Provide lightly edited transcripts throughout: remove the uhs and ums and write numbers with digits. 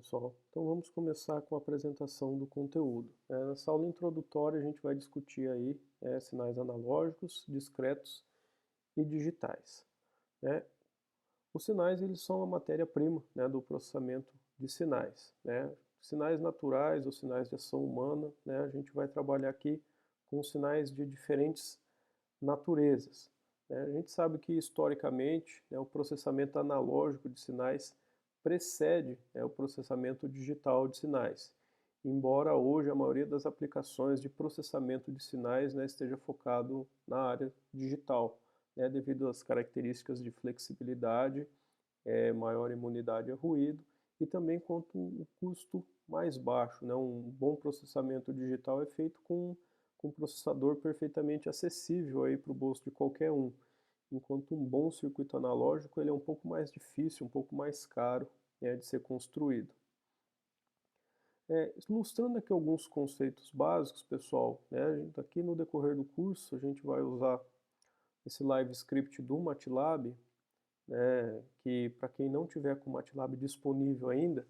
Pessoal, então vamos começar com a apresentação do conteúdo. Nessa aula introdutória a gente vai discutir aí sinais analógicos, discretos e digitais. Né? Os sinais eles são a matéria-prima, né, do processamento de sinais. Né? Sinais naturais ou sinais de ação humana, né, a gente vai trabalhar aqui com sinais de diferentes naturezas. Né? A gente sabe que historicamente, né, o processamento analógico de sinais precede, né, o processamento digital de sinais, embora hoje a maioria das aplicações de processamento de sinais, né, esteja focado na área digital, né, devido às características de flexibilidade, maior imunidade a ruído e também quanto o custo mais baixo. Né? Um bom processamento digital é feito com um processador perfeitamente acessível para o bolso de qualquer um, enquanto um bom circuito analógico ele é um pouco mais difícil, um pouco mais caro, né, de ser construído. Ilustrando aqui alguns conceitos básicos, pessoal, né, aqui no decorrer do curso a gente vai usar esse live script do MATLAB, né, que para quem não tiver com o MATLAB disponível ainda,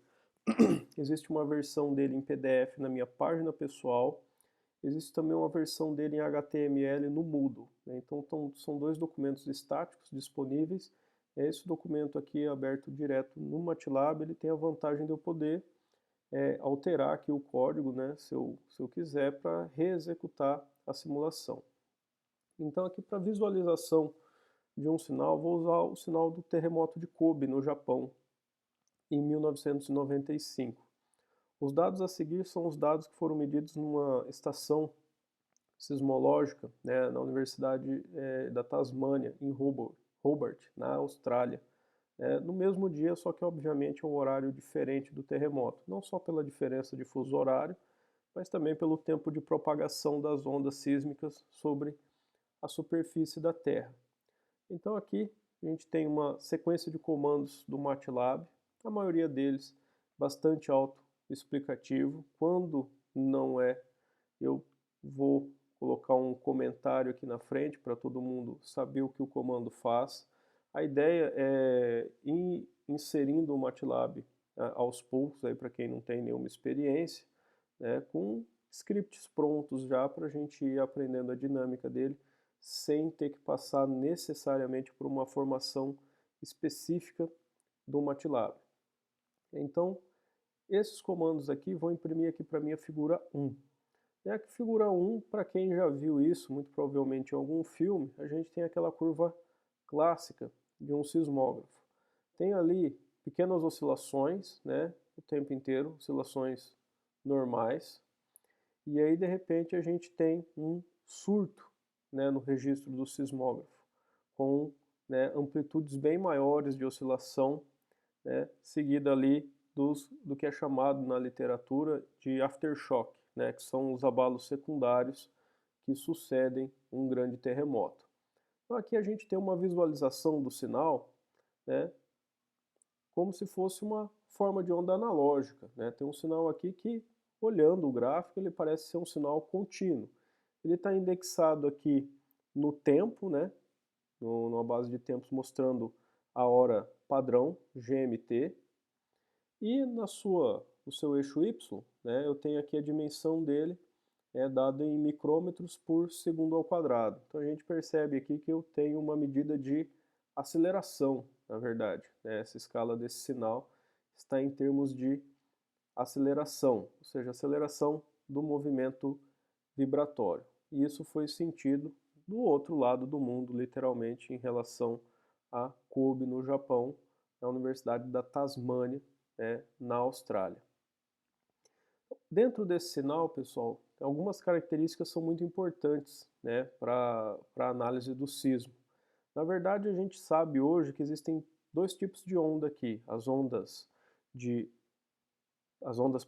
existe uma versão dele em PDF na minha página pessoal, existe também uma versão dele em HTML no Moodle. Né? Então são dois documentos estáticos disponíveis. Esse documento aqui aberto direto no MATLAB, ele tem a vantagem de eu poder alterar aqui o código, né, se eu quiser, para reexecutar a simulação. Então aqui para visualização de um sinal, vou usar o sinal do terremoto de Kobe, no Japão, em 1995. Os dados a seguir são os dados que foram medidos numa estação sismológica, né, na Universidade da Tasmânia, em Hobart, na Austrália. No mesmo dia, só que obviamente é um horário diferente do terremoto, não só pela diferença de fuso horário, mas também pelo tempo de propagação das ondas sísmicas sobre a superfície da Terra. Então aqui a gente tem uma sequência de comandos do MATLAB, a maioria deles bastante autoexplicativo. Quando não é, eu vou colocar um comentário aqui na frente para todo mundo saber o que o comando faz. A ideia é ir inserindo o MATLAB aos poucos, para quem não tem nenhuma experiência, né, com scripts prontos já para a gente ir aprendendo a dinâmica dele, sem ter que passar necessariamente por uma formação específica do MATLAB. Então, esses comandos aqui vão imprimir aqui para mim a figura 1. E a figura 1, para quem já viu isso, muito provavelmente em algum filme, a gente tem aquela curva clássica de um sismógrafo. Tem ali pequenas oscilações, né, o tempo inteiro, oscilações normais, e aí de repente a gente tem um surto, né, no registro do sismógrafo, com, né, amplitudes bem maiores de oscilação, né, seguida ali do que é chamado na literatura de aftershock, né, que são os abalos secundários que sucedem um grande terremoto. Então aqui a gente tem uma visualização do sinal, né, como se fosse uma forma de onda analógica. Né? Tem um sinal aqui que, olhando o gráfico, ele parece ser um sinal contínuo. Ele está indexado aqui no tempo, né? Numa base de tempos mostrando a hora padrão, GMT, e no seu eixo Y, né, eu tenho aqui a dimensão dele, dada em micrômetros por segundo ao quadrado. Então a gente percebe aqui que eu tenho uma medida de aceleração, na verdade. Né? Essa escala desse sinal está em termos de aceleração, ou seja, aceleração do movimento vibratório. E isso foi sentido do outro lado do mundo, literalmente, em relação a Kobe, no Japão, na Universidade da Tasmânia, né, na Austrália. Dentro desse sinal, pessoal, algumas características são muito importantes, né, para a análise do sismo. Na verdade, a gente sabe hoje que existem dois tipos de onda aqui, as ondas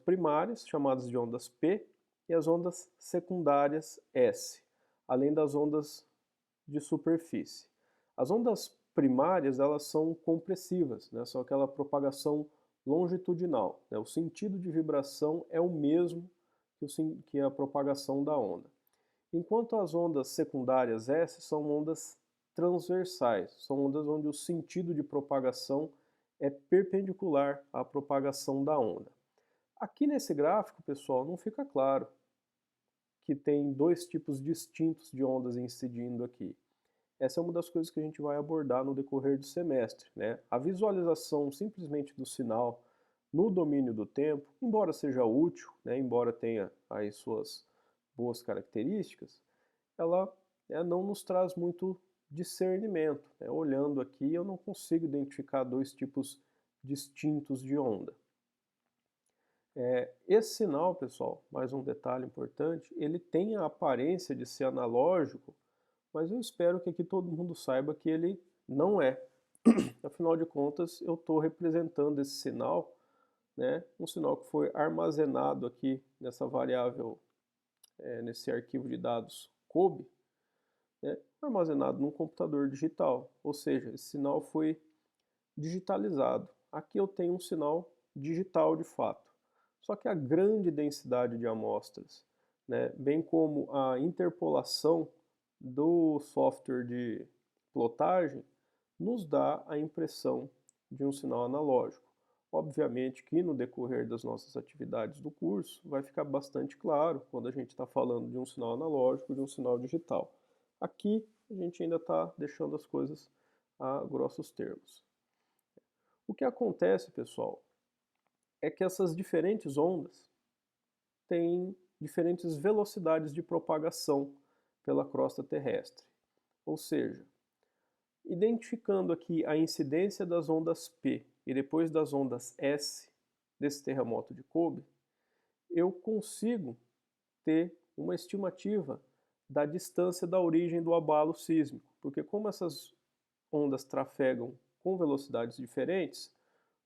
primárias, chamadas de ondas P, e as ondas secundárias S, além das ondas de superfície. As ondas primárias, elas são compressivas, né? São aquela propagação longitudinal. Né? O sentido de vibração é o mesmo que a propagação da onda. Enquanto as ondas secundárias S são ondas transversais, são ondas onde o sentido de propagação é perpendicular à propagação da onda. Aqui nesse gráfico, pessoal, não fica claro que tem dois tipos distintos de ondas incidindo aqui. Essa é uma das coisas que a gente vai abordar no decorrer do semestre, né? A visualização simplesmente do sinal no domínio do tempo, embora seja útil, né, embora tenha aí suas boas características, ela não nos traz muito discernimento, né? Olhando aqui, eu não consigo identificar dois tipos distintos de onda. Esse sinal, pessoal, mais um detalhe importante, ele tem a aparência de ser analógico, mas eu espero que aqui todo mundo saiba que ele não é. Afinal de contas, eu estou representando esse sinal, né, um sinal que foi armazenado aqui nessa variável, nesse arquivo de dados COBE, né, armazenado num computador digital, ou seja, esse sinal foi digitalizado. Aqui eu tenho um sinal digital de fato. Só que a grande densidade de amostras, né, bem como a interpolação do software de plotagem, nos dá a impressão de um sinal analógico. Obviamente que no decorrer das nossas atividades do curso vai ficar bastante claro quando a gente está falando de um sinal analógico e de um sinal digital. Aqui a gente ainda está deixando as coisas a grossos termos. O que acontece, pessoal, é que essas diferentes ondas têm diferentes velocidades de propagação pela crosta terrestre. Ou seja, identificando aqui a incidência das ondas P e depois das ondas S desse terremoto de Kobe, eu consigo ter uma estimativa da distância da origem do abalo sísmico, porque como essas ondas trafegam com velocidades diferentes,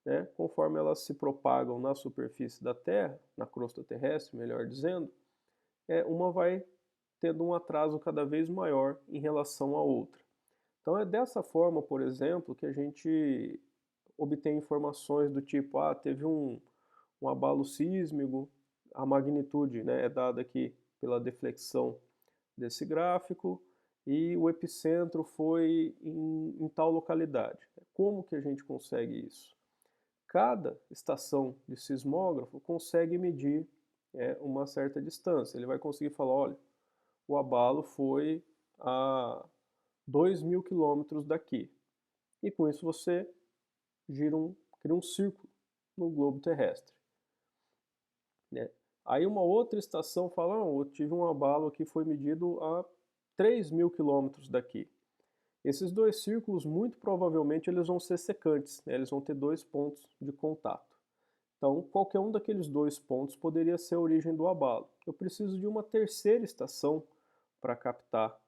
né, conforme elas se propagam na superfície da Terra, na crosta terrestre, melhor dizendo, uma vai tendo um atraso cada vez maior em relação à outra. Então é dessa forma, por exemplo, que a gente obtém informações do tipo, teve um abalo sísmico, a magnitude, né, é dada aqui pela deflexão desse gráfico, e o epicentro foi em tal localidade. Como que a gente consegue isso? Cada estação de sismógrafo consegue medir uma certa distância. Ele vai conseguir falar, olha, o abalo foi a 2.000 quilômetros daqui. E com isso você cria um círculo no globo terrestre. Né? Aí uma outra estação fala, eu tive um abalo que foi medido a 3.000 quilômetros daqui. Esses dois círculos, muito provavelmente, eles vão ser secantes, né? Eles vão ter dois pontos de contato. Então, qualquer um daqueles dois pontos poderia ser a origem do abalo. Eu preciso de uma terceira estação para captar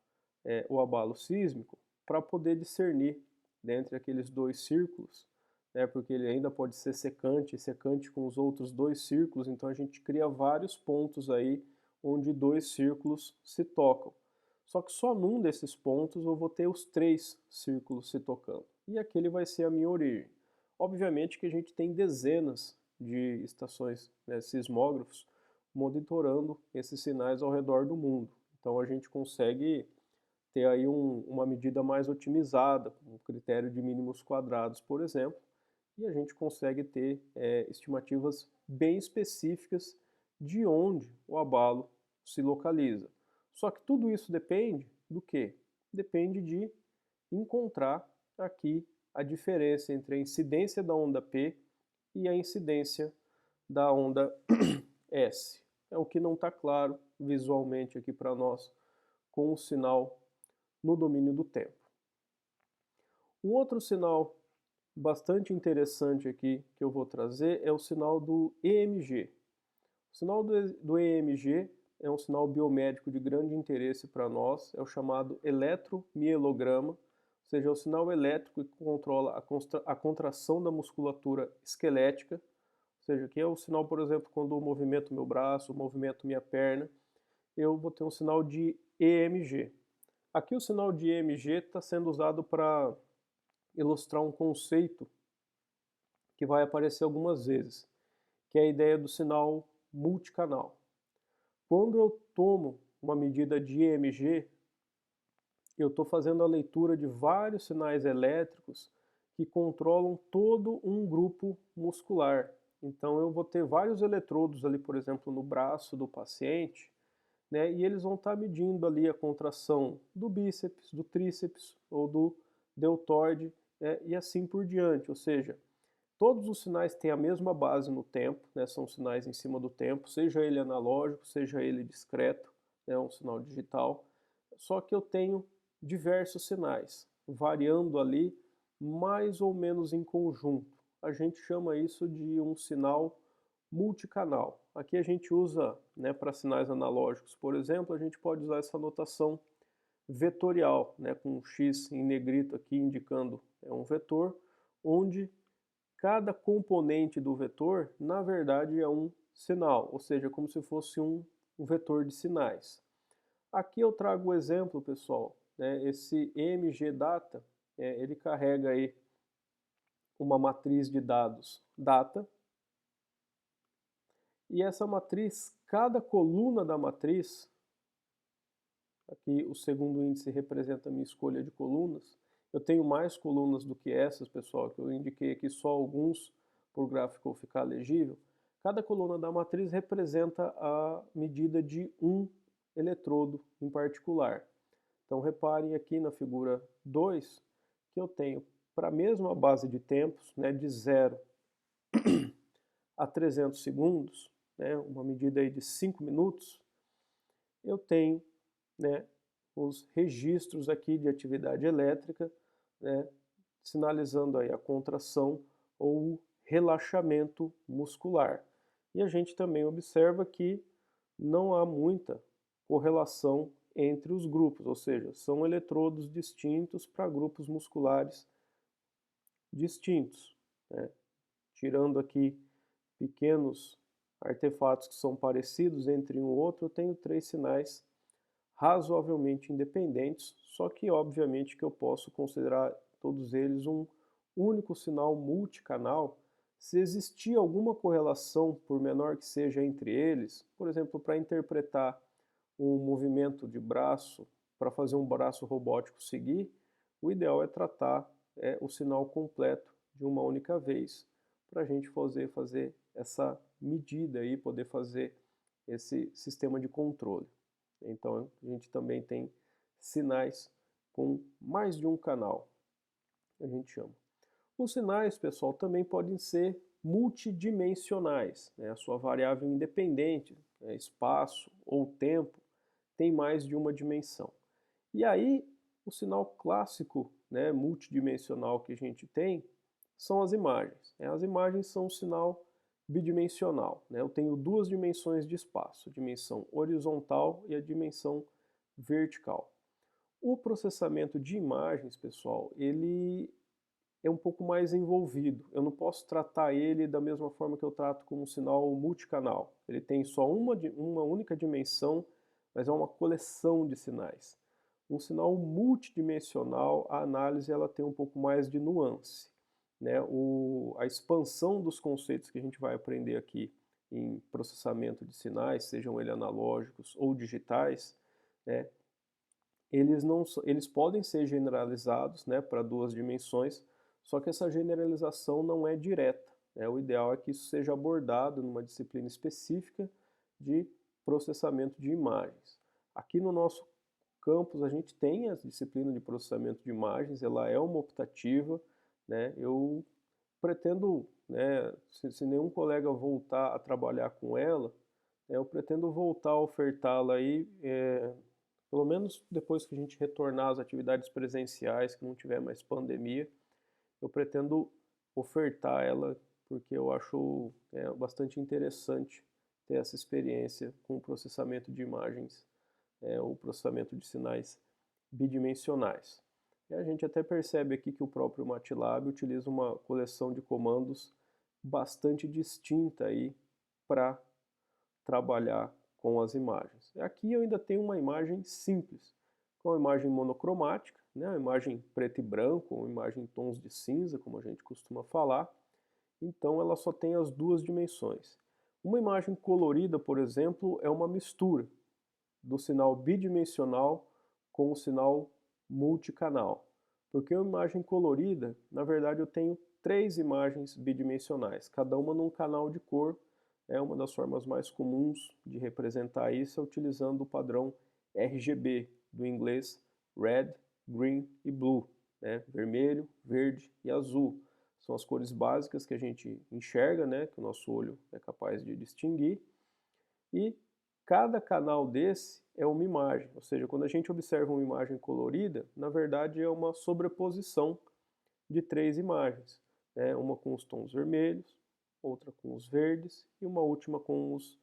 o abalo sísmico para poder discernir dentre aqueles dois círculos, né, porque ele ainda pode ser secante com os outros dois círculos, então a gente cria vários pontos aí onde dois círculos se tocam. Só que só num desses pontos eu vou ter os três círculos se tocando, e aquele vai ser a minha origem. Obviamente que a gente tem dezenas de estações, né, sismógrafos monitorando esses sinais ao redor do mundo. Então a gente consegue ter aí uma medida mais otimizada, com um critério de mínimos quadrados, por exemplo, e a gente consegue ter estimativas bem específicas de onde o abalo se localiza. Só que tudo isso depende do quê? Depende de encontrar aqui a diferença entre a incidência da onda P e a incidência da onda S. É o que não está claro visualmente aqui para nós com o sinal no domínio do tempo. Um outro sinal bastante interessante aqui que eu vou trazer é o sinal do EMG. O sinal do EMG é um sinal biomédico de grande interesse para nós, é o chamado eletromielograma, ou seja, é o sinal elétrico que controla a contração da musculatura esquelética, ou seja, que é o sinal, por exemplo, quando eu movimento meu braço, movimento minha perna, eu vou ter um sinal de EMG. Aqui o sinal de EMG está sendo usado para ilustrar um conceito que vai aparecer algumas vezes, que é a ideia do sinal multicanal. Quando eu tomo uma medida de EMG, eu estou fazendo a leitura de vários sinais elétricos que controlam todo um grupo muscular. Então eu vou ter vários eletrodos ali, por exemplo, no braço do paciente, né, e eles vão estar medindo ali a contração do bíceps, do tríceps ou do deltoide, né, e assim por diante. Ou seja, todos os sinais têm a mesma base no tempo, né, são sinais em cima do tempo, seja ele analógico, seja ele discreto, né, um sinal digital. Só que eu tenho diversos sinais, variando ali mais ou menos em conjunto. A gente chama isso de um sinal multicanal. Aqui a gente usa, né, para sinais analógicos, por exemplo, a gente pode usar essa notação vetorial, né, com um X em negrito aqui indicando um vetor, onde cada componente do vetor, na verdade, é um sinal, ou seja, como se fosse um vetor de sinais. Aqui eu trago o exemplo, pessoal, né, esse MGData, ele carrega aí uma matriz de dados data, e essa matriz, cada coluna da matriz, aqui o segundo índice representa a minha escolha de colunas, eu tenho mais colunas do que essas, pessoal, que eu indiquei aqui só alguns para o gráfico ficar legível. Cada coluna da matriz representa a medida de um eletrodo em particular. Então reparem aqui na figura 2 que eu tenho para a mesma base de tempos, né, de 0 a 300 segundos, né, uma medida aí de 5 minutos, eu tenho, né, os registros aqui de atividade elétrica, né, sinalizando aí a contração ou o relaxamento muscular. E a gente também observa que não há muita correlação entre os grupos, ou seja, são eletrodos distintos para grupos musculares distintos, né? Tirando aqui pequenos artefatos que são parecidos entre um e outro, eu tenho 3 sinais razoavelmente independentes, só que obviamente que eu posso considerar todos eles um único sinal multicanal. Se existir alguma correlação, por menor que seja entre eles, por exemplo, para interpretar um movimento de braço, para fazer um braço robótico seguir, o ideal é tratar o sinal completo de uma única vez, para a gente fazer essa medida e poder fazer esse sistema de controle. Então a gente também tem sinais com mais de um canal, a gente chama. Os sinais, pessoal, também podem ser multidimensionais, né? A sua variável independente, né, espaço ou tempo, tem mais de uma dimensão. E aí, o sinal clássico, né, multidimensional que a gente tem são as imagens. As imagens são um sinal bidimensional, né? Eu tenho duas dimensões de espaço, a dimensão horizontal e a dimensão vertical. O processamento de imagens, pessoal, ele é um pouco mais envolvido. Eu não posso tratar ele da mesma forma que eu trato como um sinal multicanal. Ele tem só uma única dimensão, mas é uma coleção de sinais. Um sinal multidimensional, a análise ela tem um pouco mais de nuance, né? A expansão dos conceitos que a gente vai aprender aqui em processamento de sinais, sejam eles analógicos ou digitais, né? Eles podem ser generalizados, né, para duas dimensões, só que essa generalização não é direta, né? O ideal é que isso seja abordado numa disciplina específica de processamento de imagens. Aqui no nosso campus a gente tem a disciplina de processamento de imagens, ela é uma optativa, né? Eu pretendo, né, se nenhum colega voltar a trabalhar com ela, eu pretendo voltar a ofertá-la aí, pelo menos depois que a gente retornar às atividades presenciais, que não tiver mais pandemia, eu pretendo ofertar ela porque eu acho bastante interessante ter essa experiência com o processamento de imagens, ou processamento de sinais bidimensionais. E a gente até percebe aqui que o próprio MATLAB utiliza uma coleção de comandos bastante distinta aí para trabalhar com as imagens. Aqui eu ainda tenho uma imagem simples, com uma imagem monocromática, né, uma imagem preto e branco, ou imagem em tons de cinza, como a gente costuma falar. Então ela só tem as duas dimensões. Uma imagem colorida, por exemplo, é uma mistura do sinal bidimensional com o sinal multicanal. Porque uma imagem colorida, na verdade eu tenho 3 imagens bidimensionais, cada uma num canal de cor. É uma das formas mais comuns de representar isso é utilizando o padrão RGB, do inglês Red, Green e Blue, né? Vermelho, verde e azul. São as cores básicas que a gente enxerga, né? Que o nosso olho é capaz de distinguir. E cada canal desse é uma imagem, ou seja, quando a gente observa uma imagem colorida, na verdade é uma sobreposição de 3 imagens, né? Uma com os tons vermelhos, outra com os verdes e uma última com os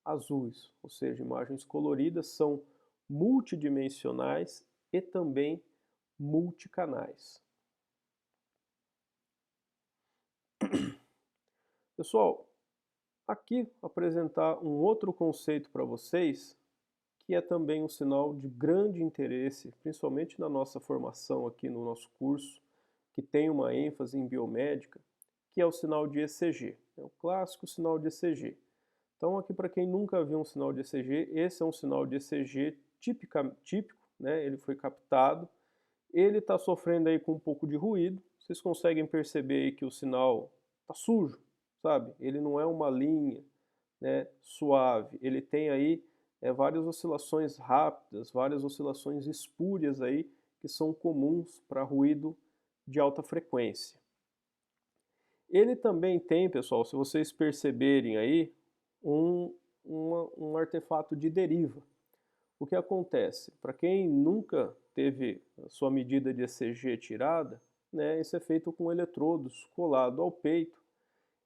azuis, ou seja, imagens coloridas são multidimensionais e também multicanais. Pessoal, aqui apresentar um outro conceito para vocês, que é também um sinal de grande interesse, principalmente na nossa formação aqui no nosso curso, que tem uma ênfase em biomédica, que é o sinal de ECG, é o clássico sinal de ECG. Então aqui para quem nunca viu um sinal de ECG, esse é um sinal de ECG típico, né? Ele foi captado, ele está sofrendo aí com um pouco de ruído, vocês conseguem perceber aí que o sinal está sujo, sabe? Ele não é uma linha, né, suave, ele tem aí várias oscilações rápidas, várias oscilações espúrias aí, que são comuns para ruído de alta frequência. Ele também tem, pessoal, se vocês perceberem aí, um artefato de deriva. O que acontece? Para quem nunca teve a sua medida de ECG tirada, né, isso é feito com eletrodos colados ao peito.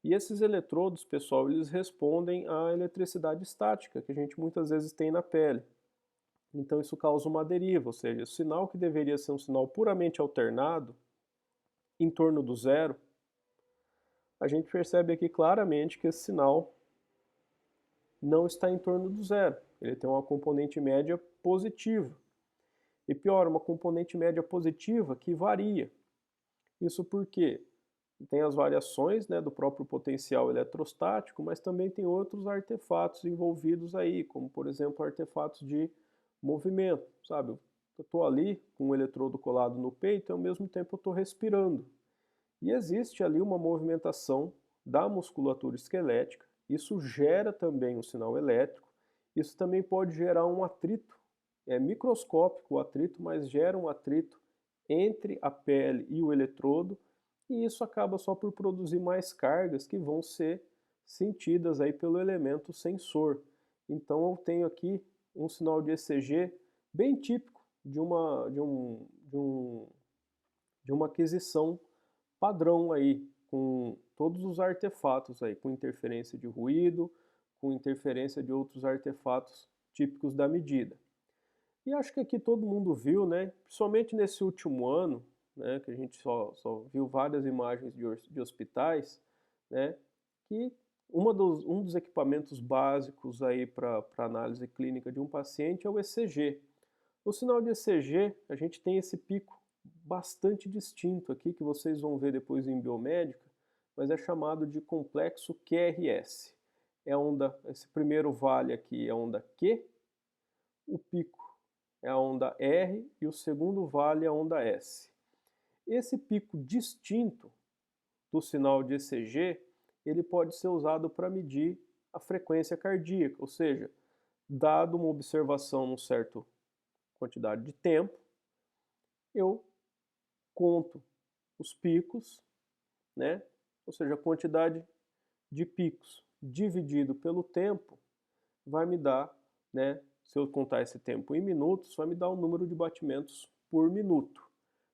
E esses eletrodos, pessoal, eles respondem à eletricidade estática que a gente muitas vezes tem na pele. Então isso causa uma deriva, ou seja, o sinal que deveria ser um sinal puramente alternado, em torno do zero, a gente percebe aqui claramente que esse sinal não está em torno do zero. Ele tem uma componente média positiva. E pior, uma componente média positiva que varia. Isso porque tem as variações, né, do próprio potencial eletrostático, mas também tem outros artefatos envolvidos aí, como por exemplo artefatos de movimento, sabe? Eu estou ali com um eletrodo colado no peito e ao mesmo tempo eu estou respirando. E existe ali uma movimentação da musculatura esquelética, isso gera também um sinal elétrico, isso também pode gerar um atrito, é microscópico o atrito, mas gera um atrito entre a pele e o eletrodo, e isso acaba só por produzir mais cargas que vão ser sentidas aí pelo elemento sensor. Então eu tenho aqui um sinal de ECG bem típico de uma aquisição padrão aí, com todos os artefatos aí, com interferência de ruído, com interferência de outros artefatos típicos da medida. E acho que aqui todo mundo viu, né, principalmente nesse último ano, né, que a gente só viu várias imagens de hospitais, né, que um dos equipamentos básicos aí para análise clínica de um paciente é o ECG. No sinal de ECG, a gente tem esse pico bastante distinto aqui, que vocês vão ver depois em biomédica, mas é chamado de complexo QRS. Esse primeiro vale aqui é a onda Q, o pico é a onda R e o segundo vale é a onda S. Esse pico distinto do sinal de ECG, ele pode ser usado para medir a frequência cardíaca, ou seja, dado uma observação num certo quantidade de tempo, eu conto os picos, né? Ou seja, a quantidade de picos dividido pelo tempo vai me dar, né? Se eu contar esse tempo em minutos, vai me dar o número de batimentos por minuto.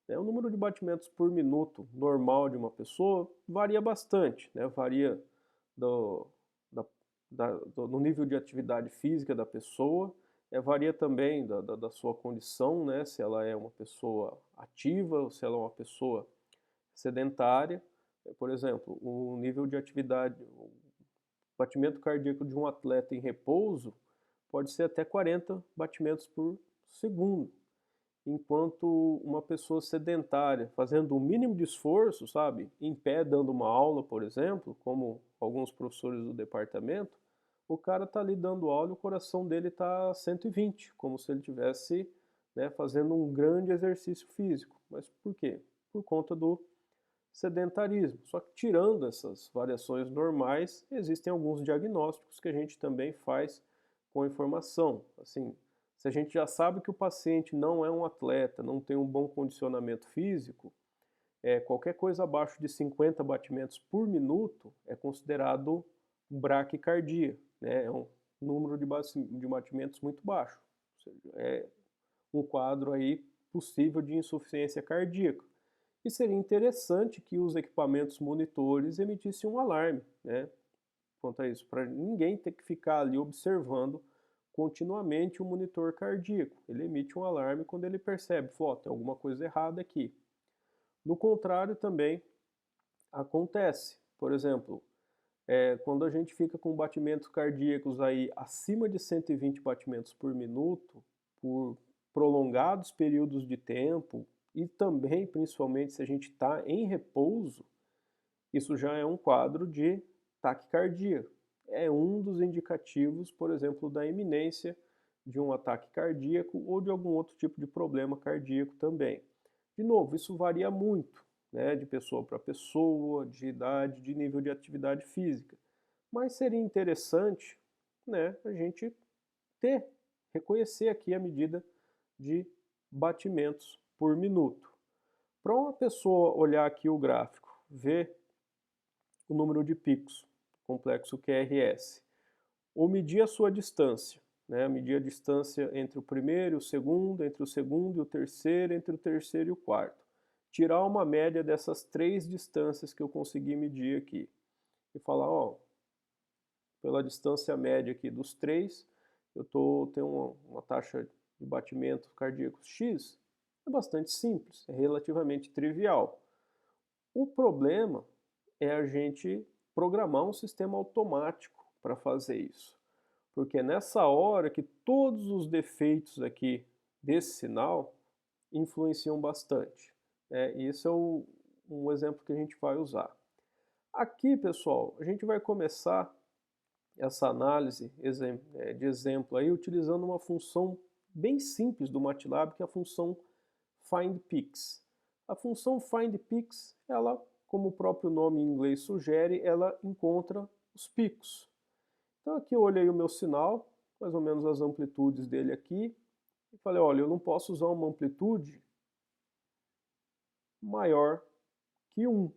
O número de batimentos por minuto normal de uma pessoa varia bastante, né? Varia do, no nível de atividade física da pessoa, varia também da sua condição, né? Se ela é uma pessoa ativa ou se ela é uma pessoa sedentária. Por exemplo, o nível de atividade, o batimento cardíaco de um atleta em repouso pode ser até 40 batimentos por segundo, enquanto uma pessoa sedentária, fazendo o mínimo de esforço, sabe, em pé dando uma aula, por exemplo, como alguns professores do departamento, o cara está ali dando aula e o coração dele está 120, como se ele tivesse né, fazendo um grande exercício físico. Mas por quê? Por conta do sedentarismo. Só que tirando essas variações normais, existem alguns diagnósticos que a gente também faz com informação. Assim, se a gente já sabe que o paciente não é um atleta, não tem um bom condicionamento físico, qualquer coisa abaixo de 50 batimentos por minuto é considerado braquicardia, né? É um número de batimentos muito baixo. Ou seja, é um quadro aí possível de insuficiência cardíaca. E seria interessante que os equipamentos monitores emitissem um alarme, né, quanto a isso, para ninguém ter que ficar ali observando continuamente o monitor cardíaco. Ele emite um alarme quando ele percebe, falou, tem alguma coisa errada aqui. No contrário também acontece, por exemplo, quando a gente fica com batimentos cardíacos aí acima de 120 batimentos por minuto, por prolongados períodos de tempo, e também, principalmente, se a gente está em repouso, isso já é um quadro de taquicardia. É um dos indicativos, por exemplo, da iminência de um ataque cardíaco ou de algum outro tipo de problema cardíaco também. De novo, isso varia muito, né, de pessoa para pessoa, de idade, de nível de atividade física. Mas seria interessante, né, a gente ter, reconhecer aqui a medida de batimentos por minuto. Para uma pessoa olhar aqui o gráfico, ver o número de picos, complexo QRS, ou medir a sua distância, né? Medir a distância entre o primeiro e o segundo, entre o segundo e o terceiro, entre o terceiro e o quarto. Tirar uma média dessas três distâncias que eu consegui medir aqui. E falar, ó, pela distância média aqui dos três, tenho uma taxa de batimento cardíaco X, é bastante simples, é relativamente trivial. O problema é a gente programar um sistema automático para fazer isso. Porque é nessa hora que todos os defeitos aqui desse sinal influenciam bastante. E esse é um exemplo que a gente vai usar. Aqui, pessoal, a gente vai começar essa análise de exemplo aí utilizando uma função bem simples do MATLAB, que é a função findPeaks. A função findPeaks, ela, como o próprio nome em inglês sugere, ela encontra os picos. Então aqui eu olhei o meu sinal, mais ou menos as amplitudes dele aqui, e falei, olha, eu não posso usar uma amplitude maior que 1.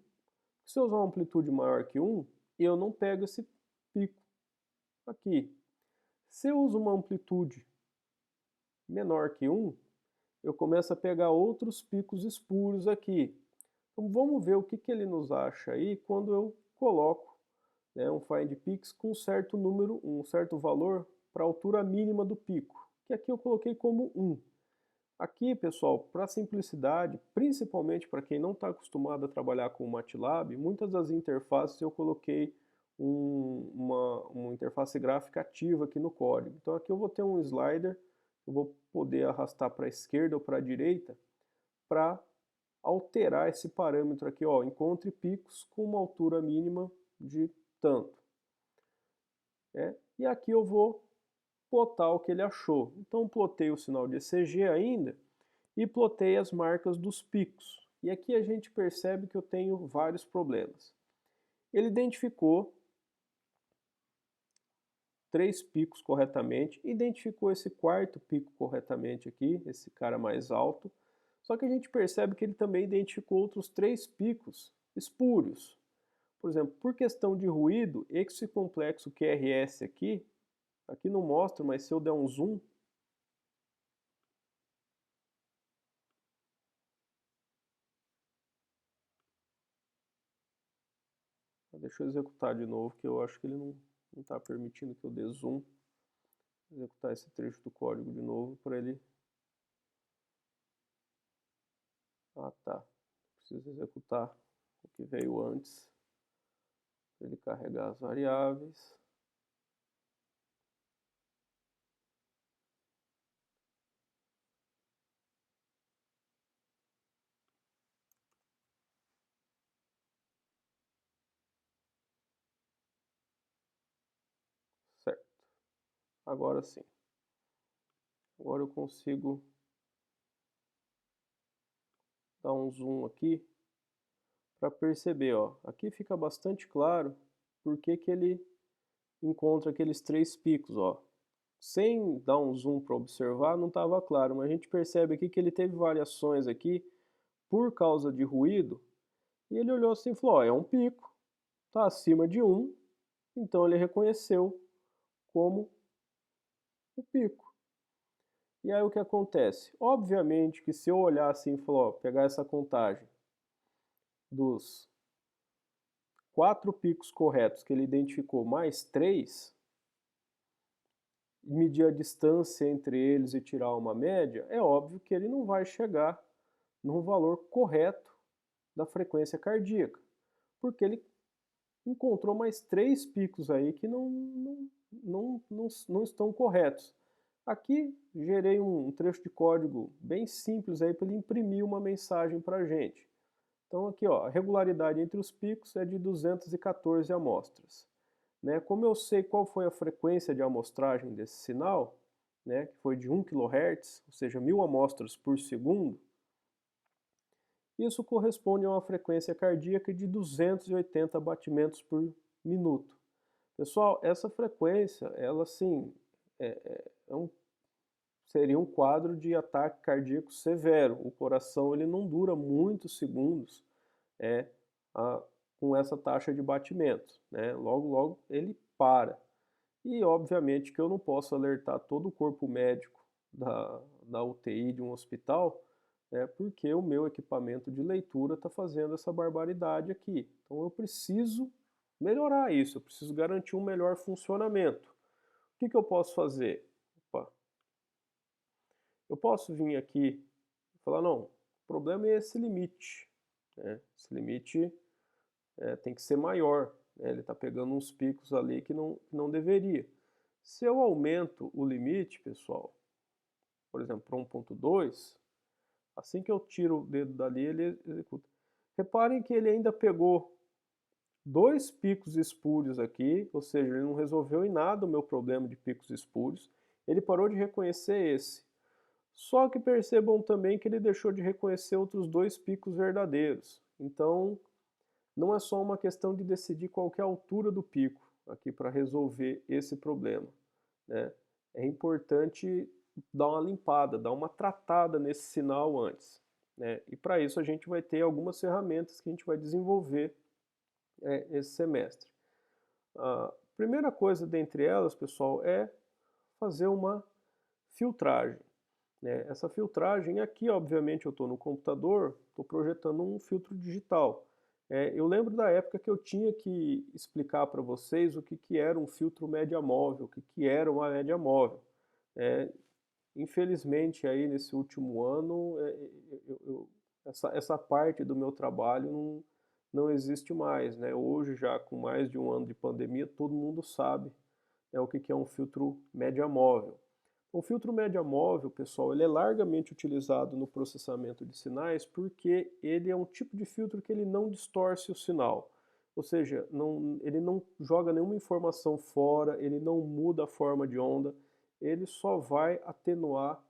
Se eu usar uma amplitude maior que 1, eu não pego esse pico aqui. Se eu uso uma amplitude menor que 1, eu começo a pegar outros picos espúrios aqui. Então vamos ver o que ele nos acha aí quando eu coloco, né, um findPeaks com um certo número, um certo valor para a altura mínima do pico, que aqui eu coloquei como 1. Aqui, pessoal, para simplicidade, principalmente para quem não está acostumado a trabalhar com o MATLAB, muitas das interfaces eu coloquei uma interface gráfica ativa aqui no código. Então aqui eu vou ter um slider, eu vou poder arrastar para a esquerda ou para a direita para alterar esse parâmetro aqui, ó, encontre picos com uma altura mínima de tanto. E aqui eu vou plotar o que ele achou. Então plotei o sinal de ECG ainda e plotei as marcas dos picos. E aqui a gente percebe que eu tenho vários problemas. Ele identificou 3 picos corretamente, identificou esse quarto pico corretamente aqui, esse cara mais alto, só que a gente percebe que ele também identificou outros 3 picos espúrios. Por exemplo, por questão de ruído, esse complexo QRS aqui não mostra, mas se eu der um zoom, deixa eu executar de novo, que eu acho que ele não está permitindo que eu dê zoom. Vou executar esse trecho do código de novo para ele... Ah, tá. Preciso executar o que veio antes, para ele carregar as variáveis. Certo. Agora sim. Agora eu consigo dar um zoom aqui para perceber, ó. Aqui fica bastante claro por que que ele encontra aqueles 3 picos, ó. Sem dar um zoom para observar, não estava claro, mas a gente percebe aqui que ele teve variações aqui por causa de ruído, e ele olhou assim e falou, ó, é um pico, está acima de 1, então ele reconheceu como o pico. E aí o que acontece? Obviamente que se eu olhar assim e falar, ó, pegar essa contagem dos 4 picos corretos que ele identificou mais 3, medir a distância entre eles e tirar uma média, é óbvio que ele não vai chegar no valor correto da frequência cardíaca, porque ele encontrou mais 3 picos aí que não estão corretos. Aqui gerei um trecho de código bem simples aí para ele imprimir uma mensagem para a gente. Então aqui, ó, a regularidade entre os picos é de 214 amostras. Né? Como eu sei qual foi a frequência de amostragem desse sinal, né, que foi de 1 kHz, ou seja, 1000 amostras por segundo, isso corresponde a uma frequência cardíaca de 280 batimentos por minuto. Pessoal, essa frequência, ela sim, seria um quadro de ataque cardíaco severo. O coração ele não dura muitos segundos com essa taxa de batimento, né? Logo, logo ele para. E obviamente que eu não posso alertar todo o corpo médico da UTI de um hospital, né, porque o meu equipamento de leitura está fazendo essa barbaridade aqui. Então eu preciso melhorar isso, eu preciso garantir um melhor funcionamento. O que que eu posso fazer? Opa, eu posso vir aqui e falar, não, o problema é esse limite, né? Esse limite tem que ser maior, né? Ele está pegando uns picos ali que não deveria. Se eu aumento o limite, pessoal, por exemplo, para 1.2, assim que eu tiro o dedo dali, ele executa. Reparem que ele ainda pegou 2 picos espúrios aqui, ou seja, ele não resolveu em nada o meu problema de picos espúrios. Ele parou de reconhecer esse. Só que percebam também que ele deixou de reconhecer outros 2 picos verdadeiros. Então, não é só uma questão de decidir qual que é a altura do pico aqui para resolver esse problema, né? É importante dar uma limpada, dar uma tratada nesse sinal antes, né? E para isso a gente vai ter algumas ferramentas que a gente vai desenvolver esse semestre. A primeira coisa dentre elas, pessoal, é fazer uma filtragem, né? Essa filtragem aqui, obviamente, eu estou no computador, estou projetando um filtro digital. Eu lembro da época que eu tinha que explicar para vocês o que, que era um filtro média móvel, o que, que era uma média móvel. Infelizmente, aí nesse último ano, essa parte do meu trabalho não existe mais, né? Hoje, já com mais de um ano de pandemia, todo mundo sabe o que, que é um filtro média móvel. O filtro média móvel, pessoal, ele é largamente utilizado no processamento de sinais porque ele é um tipo de filtro que ele não distorce o sinal. Ou seja, ele não joga nenhuma informação fora, ele não muda a forma de onda, ele só vai atenuar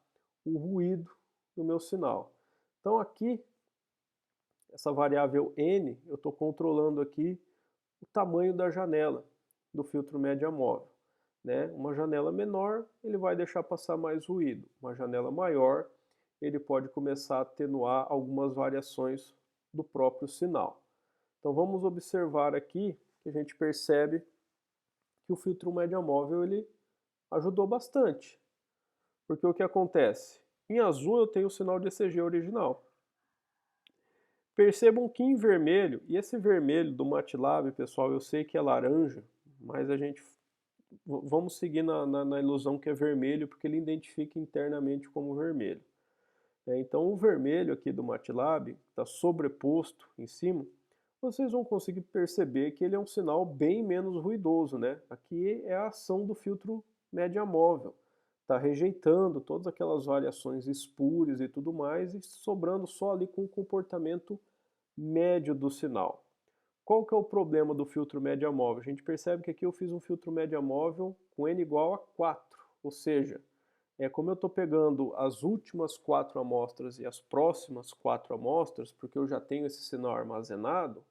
o ruído do meu sinal. Então aqui, essa variável N, eu estou controlando aqui o tamanho da janela do filtro média móvel. Né? Uma janela menor, ele vai deixar passar mais ruído. Uma janela maior, ele pode começar a atenuar algumas variações do próprio sinal. Então vamos observar aqui que a gente percebe que o filtro média móvel ele ajudou bastante. Porque o que acontece? Em azul eu tenho o sinal de ECG original. Percebam que em vermelho, e esse vermelho do MATLAB, pessoal, eu sei que é laranja, mas a gente vamos seguir na ilusão que é vermelho, porque ele identifica internamente como vermelho. Então o vermelho aqui do MATLAB, está sobreposto em cima, vocês vão conseguir perceber que ele é um sinal bem menos ruidoso, né? Aqui é a ação do filtro média móvel. Está rejeitando todas aquelas variações espúrias e tudo mais e sobrando só ali com o comportamento médio do sinal. Qual que é o problema do filtro média móvel? A gente percebe que aqui eu fiz um filtro média móvel com N igual a 4, ou seja, Como eu estou pegando as últimas 4 amostras e as próximas 4 amostras, porque eu já tenho esse sinal armazenado,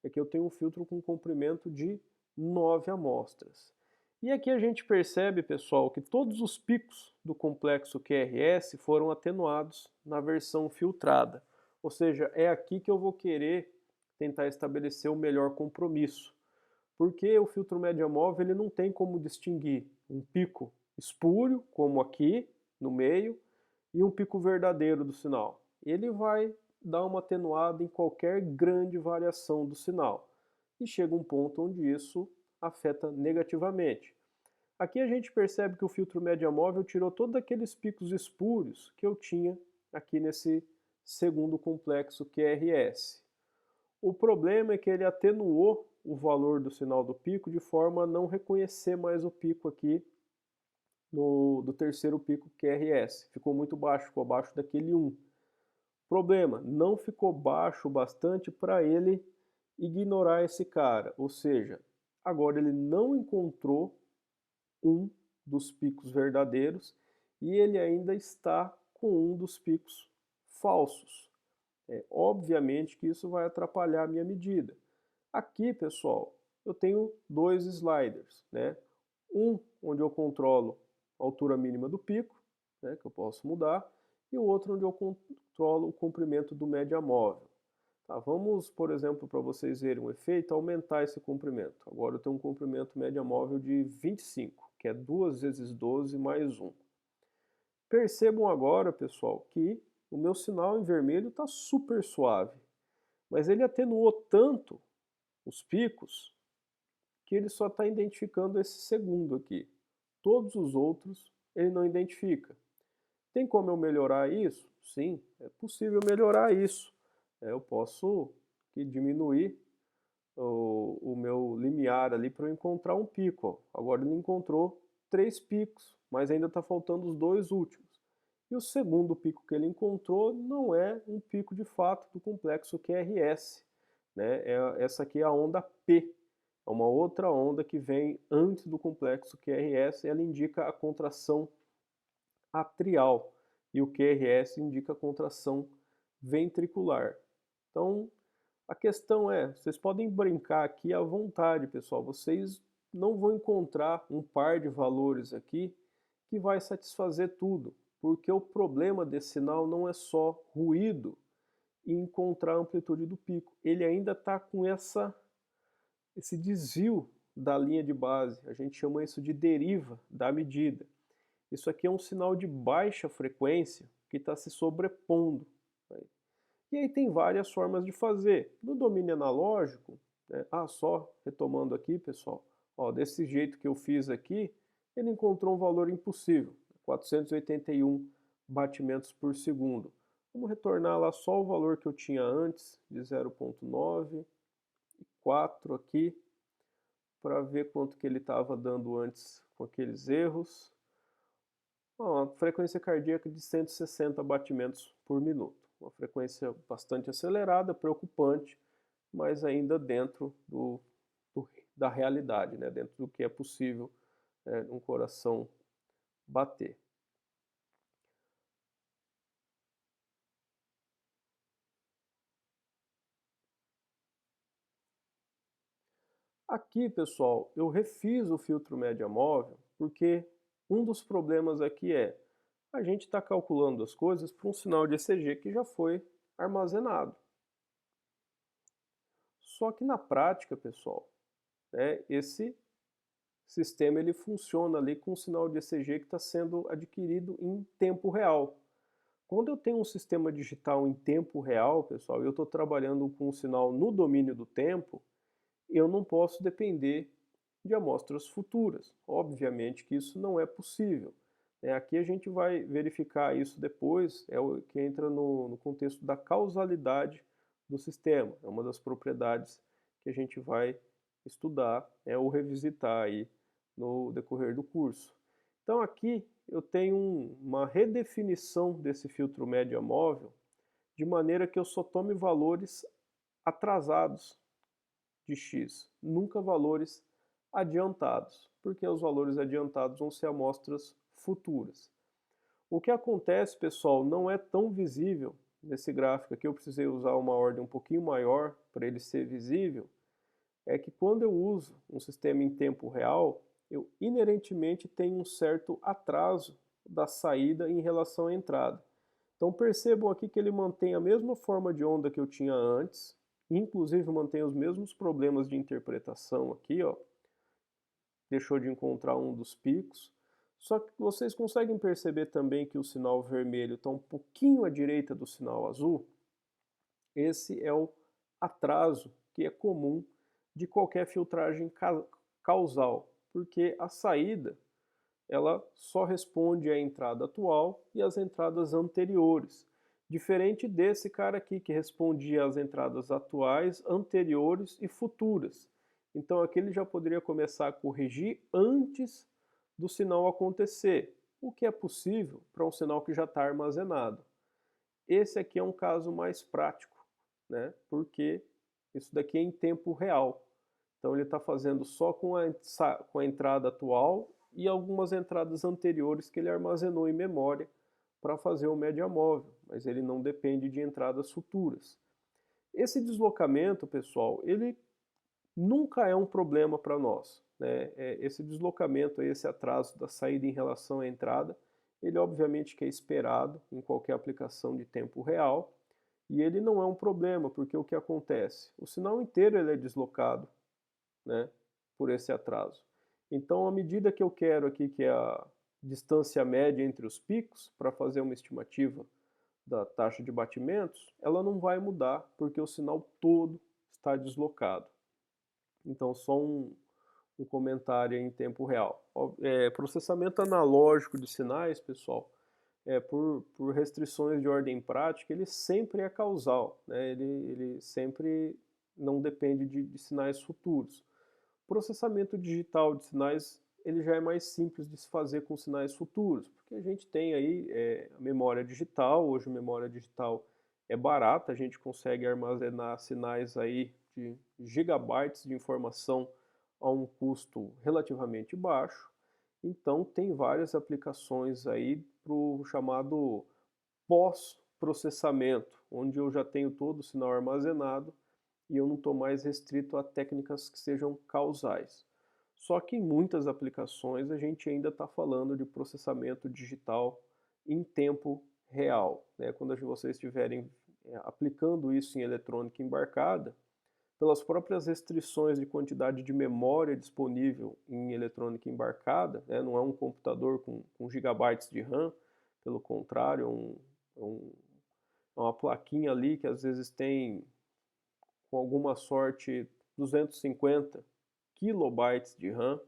é que eu tenho um filtro com comprimento de 9 amostras. E aqui a gente percebe, pessoal, que todos os picos do complexo QRS foram atenuados na versão filtrada. Ou seja, é aqui que eu vou querer tentar estabelecer o melhor compromisso. Porque o filtro média móvel ele não tem como distinguir um pico espúrio, como aqui no meio, e um pico verdadeiro do sinal. Ele vai dar uma atenuada em qualquer grande variação do sinal. E chega um ponto onde isso afeta negativamente. Aqui a gente percebe que o filtro média móvel tirou todos aqueles picos espúrios que eu tinha aqui nesse segundo complexo QRS. O problema é que ele atenuou o valor do sinal do pico de forma a não reconhecer mais o pico aqui do terceiro pico QRS. Ficou muito baixo, ficou abaixo daquele 1. Problema, não ficou baixo o bastante para ele ignorar esse cara, ou seja, agora ele não encontrou um dos picos verdadeiros e ele ainda está com um dos picos falsos. Obviamente que isso vai atrapalhar a minha medida. Aqui, pessoal, eu tenho dois sliders, né? Um onde eu controlo a altura mínima do pico, né, que eu posso mudar, e o outro onde eu controlo o comprimento do média móvel. Tá, vamos, por exemplo, para vocês verem o efeito, aumentar esse comprimento. Agora eu tenho um comprimento média móvel de 25, que é 2 vezes 12 mais 1. Percebam agora, pessoal, que o meu sinal em vermelho está super suave, mas ele atenuou tanto os picos que ele só está identificando esse segundo aqui. Todos os outros ele não identifica. Tem como eu melhorar isso? Sim, é possível melhorar isso. Eu posso diminuir o meu limiar ali para eu encontrar um pico. Ó. Agora ele encontrou 3 picos, mas ainda está faltando os 2 últimos. E o segundo pico que ele encontrou não é um pico de fato do complexo QRS. Né? Essa aqui é a onda P. É uma outra onda que vem antes do complexo QRS e ela indica a contração atrial. E o QRS indica a contração ventricular. Então, a questão é, vocês podem brincar aqui à vontade, pessoal. Vocês não vão encontrar um par de valores aqui que vai satisfazer tudo, porque o problema desse sinal não é só ruído e encontrar a amplitude do pico. Ele ainda está com esse desvio da linha de base. A gente chama isso de deriva da medida. Isso aqui é um sinal de baixa frequência que está se sobrepondo. E aí tem várias formas de fazer. No domínio analógico, né, só retomando aqui, pessoal, ó, desse jeito que eu fiz aqui, ele encontrou um valor impossível, 481 batimentos por segundo. Vamos retornar lá só o valor que eu tinha antes, de 0,9 e 4 aqui, para ver quanto que ele estava dando antes com aqueles erros. Ó, uma frequência cardíaca de 160 batimentos por minuto. Uma frequência bastante acelerada, preocupante, mas ainda dentro da realidade, né? Dentro do que é possível um coração bater. Aqui, pessoal, eu refiz o filtro média móvel porque um dos problemas aqui é a gente está calculando as coisas para um sinal de ECG que já foi armazenado. Só que na prática, pessoal, esse sistema ele funciona ali com um sinal de ECG que está sendo adquirido em tempo real. Quando eu tenho um sistema digital em tempo real, pessoal, e eu estou trabalhando com um sinal no domínio do tempo, eu não posso depender de amostras futuras. Obviamente que isso não é possível. Aqui a gente vai verificar isso depois, é o que entra no contexto da causalidade do sistema. É uma das propriedades que a gente vai estudar ou revisitar aí no decorrer do curso. Então aqui eu tenho uma redefinição desse filtro média móvel de maneira que eu só tome valores atrasados de x, nunca valores adiantados, porque os valores adiantados vão ser amostras futuras. O que acontece, pessoal, não é tão visível nesse gráfico aqui, eu precisei usar uma ordem um pouquinho maior para ele ser visível, é que quando eu uso um sistema em tempo real, eu inerentemente tenho um certo atraso da saída em relação à entrada. Então percebam aqui que ele mantém a mesma forma de onda que eu tinha antes, inclusive mantém os mesmos problemas de interpretação aqui, ó. Deixou de encontrar um dos picos. Só que vocês conseguem perceber também que o sinal vermelho está um pouquinho à direita do sinal azul? Esse é o atraso que é comum de qualquer filtragem causal, porque a saída ela só responde à entrada atual e às entradas anteriores, diferente desse cara aqui que respondia às entradas atuais, anteriores e futuras. Então aqui ele já poderia começar a corrigir antes do sinal acontecer, o que é possível para um sinal que já está armazenado. Esse aqui é um caso mais prático, né? Porque isso daqui é em tempo real. Então ele está fazendo só com a entrada atual e algumas entradas anteriores que ele armazenou em memória para fazer o média móvel, mas ele não depende de entradas futuras. Esse deslocamento, pessoal, ele nunca é um problema para nós, né? Esse deslocamento, esse atraso da saída em relação à entrada, ele obviamente que é esperado em qualquer aplicação de tempo real, e ele não é um problema, porque o que acontece? O sinal inteiro ele é deslocado, né, por esse atraso. Então, à medida que eu quero aqui, que é a distância média entre os picos, para fazer uma estimativa da taxa de batimentos, ela não vai mudar, porque o sinal todo está deslocado. Então, só um comentário em tempo real. Processamento analógico de sinais, pessoal, por restrições de ordem prática, ele sempre é causal, né? Ele sempre não depende de sinais futuros. Processamento digital de sinais, ele já é mais simples de se fazer com sinais futuros, porque a gente tem aí a memória digital, hoje a memória digital é barata, a gente consegue armazenar sinais aí de gigabytes de informação a um custo relativamente baixo, então tem várias aplicações aí para o chamado pós-processamento, onde eu já tenho todo o sinal armazenado e eu não estou mais restrito a técnicas que sejam causais. Só que em muitas aplicações a gente ainda está falando de processamento digital em tempo real, né? Quando vocês estiverem aplicando isso em eletrônica embarcada, pelas próprias restrições de quantidade de memória disponível em eletrônica embarcada, né? Não é um computador com gigabytes de RAM, pelo contrário, é uma plaquinha ali que às vezes tem, com alguma sorte, 250 kilobytes de RAM,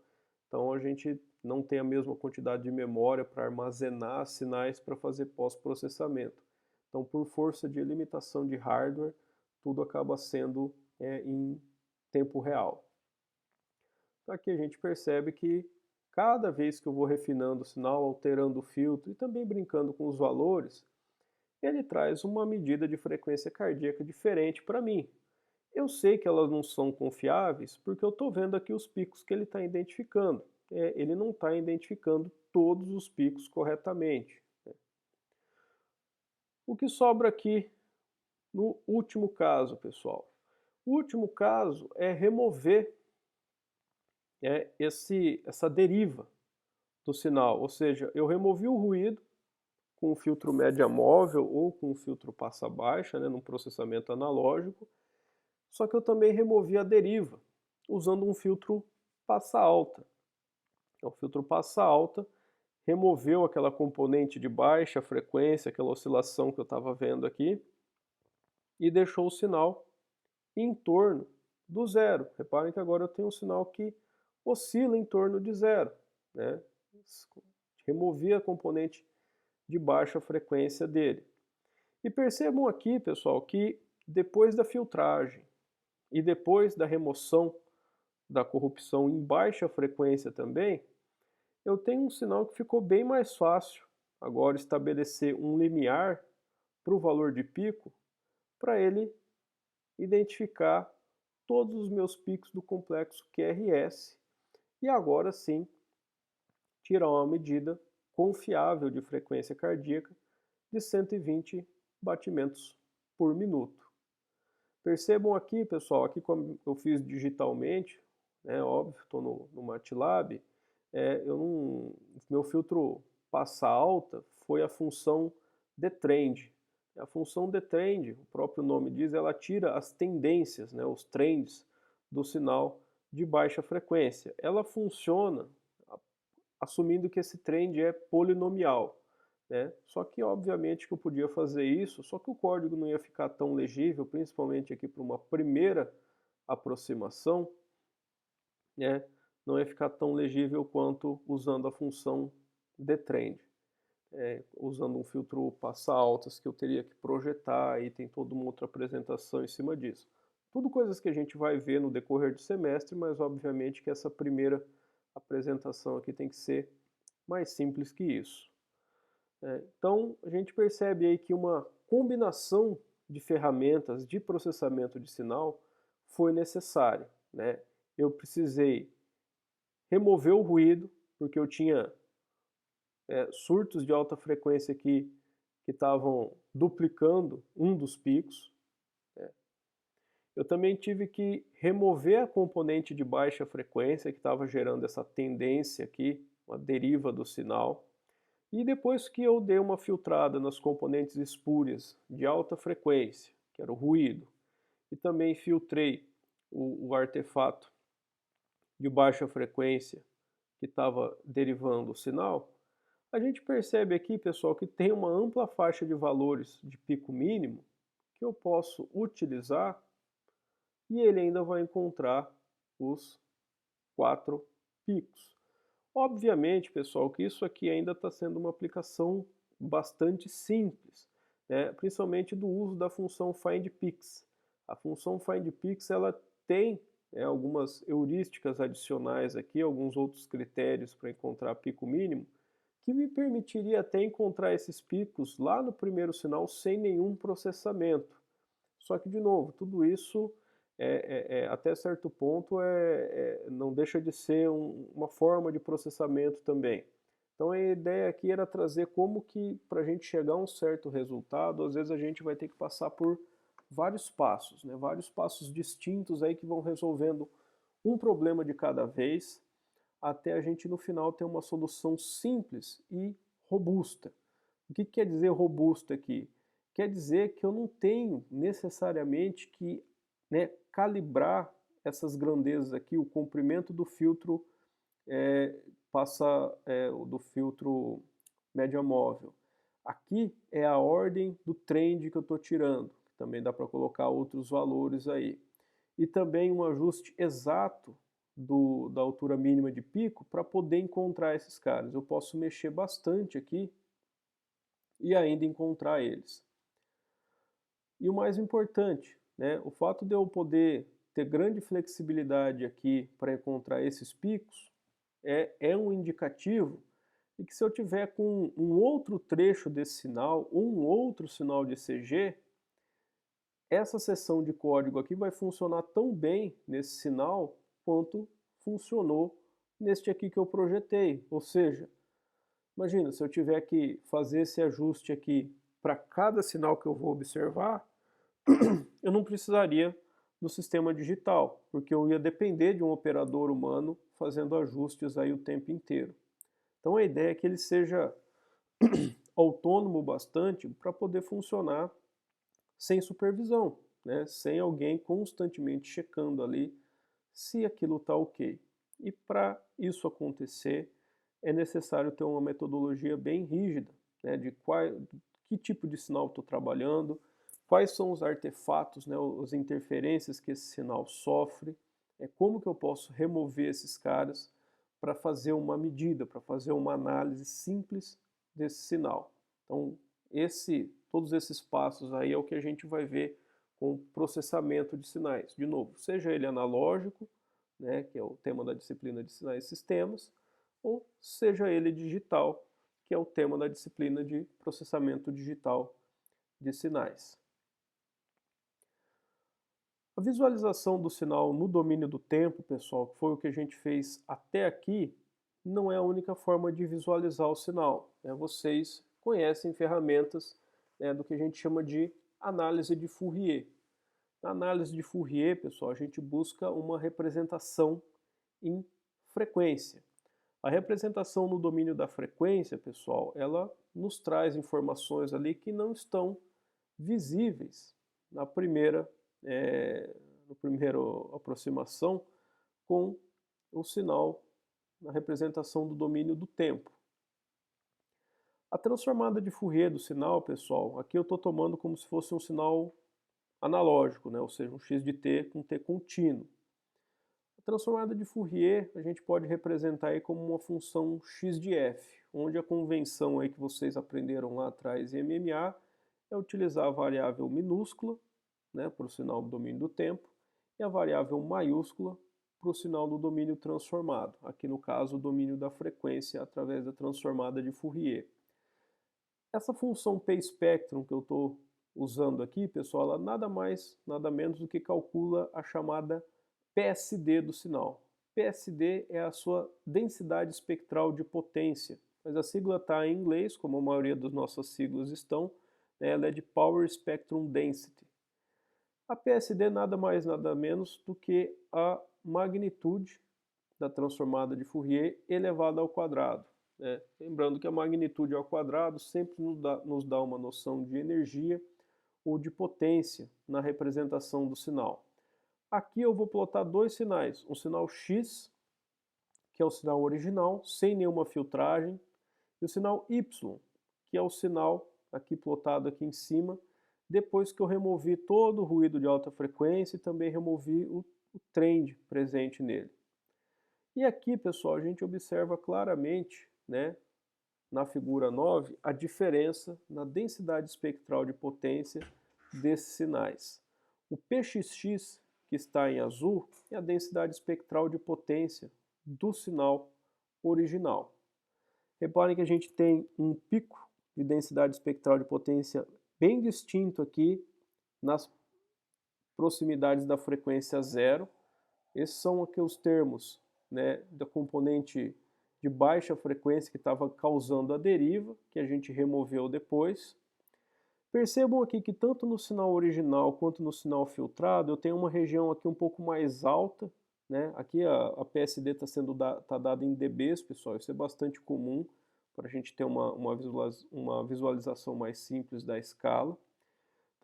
então a gente não tem a mesma quantidade de memória para armazenar sinais para fazer pós-processamento. Então, por força de limitação de hardware, tudo acaba sendo em tempo real. Então, aqui a gente percebe que cada vez que eu vou refinando o sinal, alterando o filtro e também brincando com os valores, ele traz uma medida de frequência cardíaca diferente para mim. Eu sei que elas não são confiáveis porque eu estou vendo aqui os picos que ele está identificando. Ele não está identificando todos os picos corretamente. O que sobra aqui no último caso, pessoal? O último caso é remover essa deriva do sinal, ou seja, eu removi o ruído com o filtro média móvel ou com o filtro passa baixa, né, num processamento analógico, só que eu também removi a deriva usando um filtro passa alta. Então, o filtro passa alta removeu aquela componente de baixa frequência, aquela oscilação que eu estava vendo aqui, e deixou o sinal em torno do zero. Reparem que agora eu tenho um sinal que oscila em torno de zero, né? Removi a componente de baixa frequência dele. E percebam aqui, pessoal, que depois da filtragem e depois da remoção da corrupção em baixa frequência também, eu tenho um sinal que ficou bem mais fácil agora estabelecer um limiar para o valor de pico, para ele identificar todos os meus picos do complexo QRS e agora sim tirar uma medida confiável de frequência cardíaca de 120 batimentos por minuto. Percebam aqui, pessoal, aqui como eu fiz digitalmente, né, óbvio, estou no MATLAB, meu filtro passa alta foi a função detrend. A função detrend, o próprio nome diz, ela tira as tendências, né, os trends do sinal de baixa frequência. Ela funciona assumindo que esse trend é polinomial, né? Só que obviamente que eu podia fazer isso, só que o código não ia ficar tão legível, principalmente aqui para uma primeira aproximação, né? Não ia ficar tão legível quanto usando a função detrend. Usando um filtro passa-altas que eu teria que projetar, e tem toda uma outra apresentação em cima disso. Tudo coisas que a gente vai ver no decorrer do semestre, mas obviamente que essa primeira apresentação aqui tem que ser mais simples que isso. Então, a gente percebe aí que uma combinação de ferramentas de processamento de sinal foi necessária, né? Eu precisei remover o ruído, porque eu tinha surtos de alta frequência aqui que estavam duplicando um dos picos. Né? Eu também tive que remover a componente de baixa frequência que estava gerando essa tendência aqui, uma deriva do sinal. E depois que eu dei uma filtrada nas componentes espúrias de alta frequência, que era o ruído, e também filtrei o artefato de baixa frequência que estava derivando o sinal, a gente percebe aqui, pessoal, que tem uma ampla faixa de valores de pico mínimo que eu posso utilizar e ele ainda vai encontrar os 4 picos. Obviamente, pessoal, que isso aqui ainda está sendo uma aplicação bastante simples, né? Principalmente do uso da função findPix. A função findPix ela tem algumas heurísticas adicionais aqui, alguns outros critérios para encontrar pico mínimo, que me permitiria até encontrar esses picos lá no primeiro sinal sem nenhum processamento. Só que, de novo, tudo isso até certo ponto não deixa de ser uma forma de processamento também. Então a ideia aqui era trazer como que para a gente chegar a um certo resultado, às vezes a gente vai ter que passar por vários passos, né? Vários passos distintos aí que vão resolvendo um problema de cada vez, até a gente no final ter uma solução simples e robusta. O que quer dizer robusta aqui? Quer dizer que eu não tenho necessariamente que, né, calibrar essas grandezas aqui, o comprimento do filtro do filtro média móvel. Aqui é a ordem do trend que eu estou tirando, que também dá para colocar outros valores aí. E também um ajuste exato da altura mínima de pico para poder encontrar esses caras. Eu posso mexer bastante aqui e ainda encontrar eles. E o mais importante, né, o fato de eu poder ter grande flexibilidade aqui para encontrar esses picos é um indicativo de que se eu tiver com um outro trecho desse sinal, um outro sinal de ECG, essa seção de código aqui vai funcionar tão bem nesse sinal quanto funcionou neste aqui que eu projetei. Ou seja, imagina, se eu tiver que fazer esse ajuste aqui para cada sinal que eu vou observar, eu não precisaria do sistema digital, porque eu ia depender de um operador humano fazendo ajustes aí o tempo inteiro. Então a ideia é que ele seja autônomo bastante para poder funcionar sem supervisão, né? Sem alguém constantemente checando ali se aquilo está ok. E para isso acontecer, é necessário ter uma metodologia bem rígida, né? De que tipo de sinal estou trabalhando, quais são os artefatos, né? As interferências que esse sinal sofre, como que eu posso remover esses caras para fazer uma medida, para fazer uma análise simples desse sinal. Então, todos esses passos aí é o que a gente vai ver com o processamento de sinais. De novo, seja ele analógico, né, que é o tema da disciplina de sinais e sistemas, ou seja ele digital, que é o tema da disciplina de processamento digital de sinais. A visualização do sinal no domínio do tempo, pessoal, que foi o que a gente fez até aqui, não é a única forma de visualizar o sinal, né? Vocês conhecem ferramentas, né, do que a gente chama de análise de Fourier. Na análise de Fourier, pessoal, a gente busca uma representação em frequência. A representação no domínio da frequência, pessoal, ela nos traz informações ali que não estão visíveis na primeira, no primeiro aproximação com o sinal na representação do domínio do tempo. A transformada de Fourier do sinal, pessoal, aqui eu estou tomando como se fosse um sinal analógico, né? Ou seja, um x de t com t contínuo. A transformada de Fourier a gente pode representar aí como uma função x de f, onde a convenção aí que vocês aprenderam lá atrás em MMA é utilizar a variável minúscula, né, para o sinal do domínio do tempo, e a variável maiúscula para o sinal do domínio transformado, aqui no caso o domínio da frequência através da transformada de Fourier. Essa função p-spectrum que eu estou usando aqui, pessoal, ela nada mais, nada menos do que calcula a chamada PSD do sinal. PSD é a sua densidade espectral de potência, mas a sigla está em inglês, como a maioria das nossas siglas estão, né, ela é de Power Spectrum Density. A PSD nada mais, nada menos do que a magnitude da transformada de Fourier elevada ao quadrado. Né? Lembrando que a magnitude ao quadrado sempre nos dá uma noção de energia ou de potência na representação do sinal. Aqui eu vou plotar dois sinais, um sinal X, que é o sinal original, sem nenhuma filtragem, e o sinal Y, que é o sinal aqui plotado aqui em cima, depois que eu removi todo o ruído de alta frequência e também removi o trend presente nele. E aqui, pessoal, a gente observa claramente, né, na figura 9, a diferença na densidade espectral de potência desses sinais. O PXX, que está em azul, é a densidade espectral de potência do sinal original. Reparem que a gente tem um pico de densidade espectral de potência bem distinto aqui nas proximidades da frequência zero. Esses são aqui os termos, né, da componente de baixa frequência que estava causando a deriva, que a gente removeu depois. Percebam aqui que tanto no sinal original quanto no sinal filtrado eu tenho uma região aqui um pouco mais alta, né? Aqui a PSD está tá dada em dBs, pessoal, isso é bastante comum para a gente ter uma visualização mais simples da escala.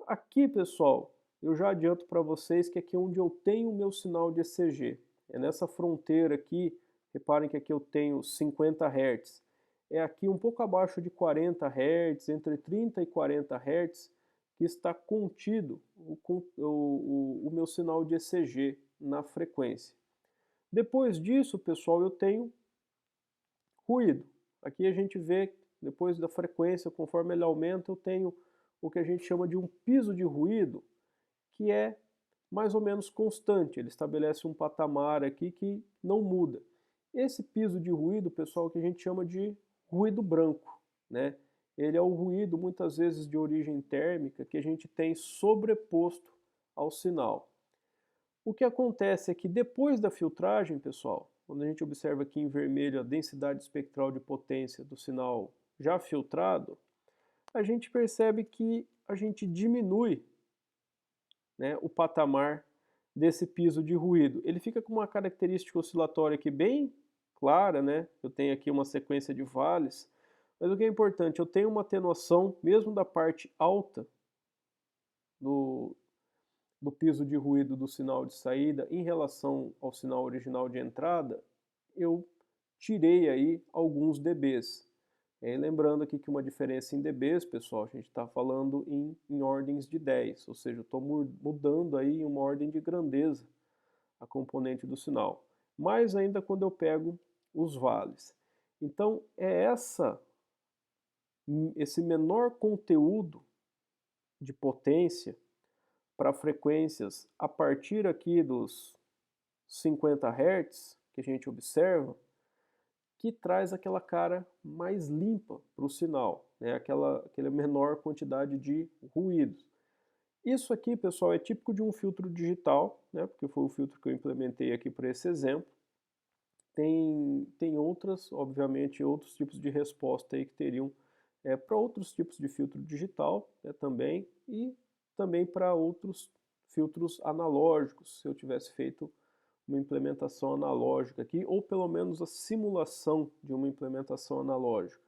Aqui, pessoal, eu já adianto para vocês que aqui é onde eu tenho o meu sinal de ECG. É nessa fronteira aqui, reparem que aqui eu tenho 50 Hz. É aqui um pouco abaixo de 40 Hz, entre 30 e 40 Hz, que está contido o meu sinal de ECG na frequência. Depois disso, pessoal, eu tenho ruído. Aqui a gente vê, depois da frequência, conforme ele aumenta, eu tenho o que a gente chama de um piso de ruído, que é mais ou menos constante. Ele estabelece um patamar aqui que não muda. Esse piso de ruído, pessoal, que a gente chama de ruído branco, né? Ele é o ruído, muitas vezes, de origem térmica, que a gente tem sobreposto ao sinal. O que acontece é que depois da filtragem, pessoal, quando a gente observa aqui em vermelho a densidade espectral de potência do sinal já filtrado, a gente percebe que a gente diminui, né, o patamar desse piso de ruído. Ele fica com uma característica oscilatória aqui bem clara, né? Eu tenho aqui uma sequência de vales, mas o que é importante, eu tenho uma atenuação, mesmo da parte alta do piso de ruído do sinal de saída em relação ao sinal original de entrada, eu tirei aí alguns dBs. Lembrando aqui que uma diferença em dBs, pessoal, a gente está falando em ordens de 10, ou seja, eu estou mudando aí em uma ordem de grandeza a componente do sinal. Mais ainda quando eu pego os vales. Então, é esse menor conteúdo de potência para frequências a partir aqui dos 50 Hz que a gente observa, que traz aquela cara mais limpa para o sinal, né? Aquela menor quantidade de ruídos. Isso aqui, pessoal, é típico de um filtro digital, né? Porque foi o filtro que eu implementei aqui para esse exemplo. tem outras, obviamente, outros tipos de resposta aí que teriam para outros tipos de filtro digital, né, também, e também para outros filtros analógicos, se eu tivesse feito uma implementação analógica aqui, ou pelo menos a simulação de uma implementação analógica.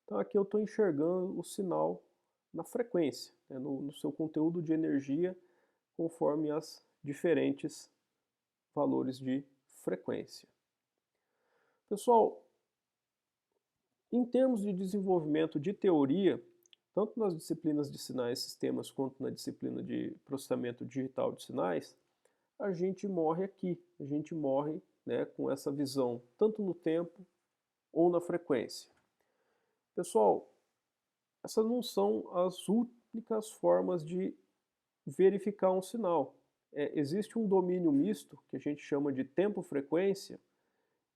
Então aqui eu estou enxergando o sinal na frequência, né, no seu conteúdo de energia, conforme as diferentes valores de frequência. Pessoal, em termos de desenvolvimento de teoria, tanto nas disciplinas de sinais e sistemas quanto na disciplina de processamento digital de sinais, a gente morre aqui, a gente morre, né, com essa visão tanto no tempo ou na frequência. Pessoal, essas não são as únicas formas de verificar um sinal. Existe um domínio misto, que a gente chama de tempo-frequência,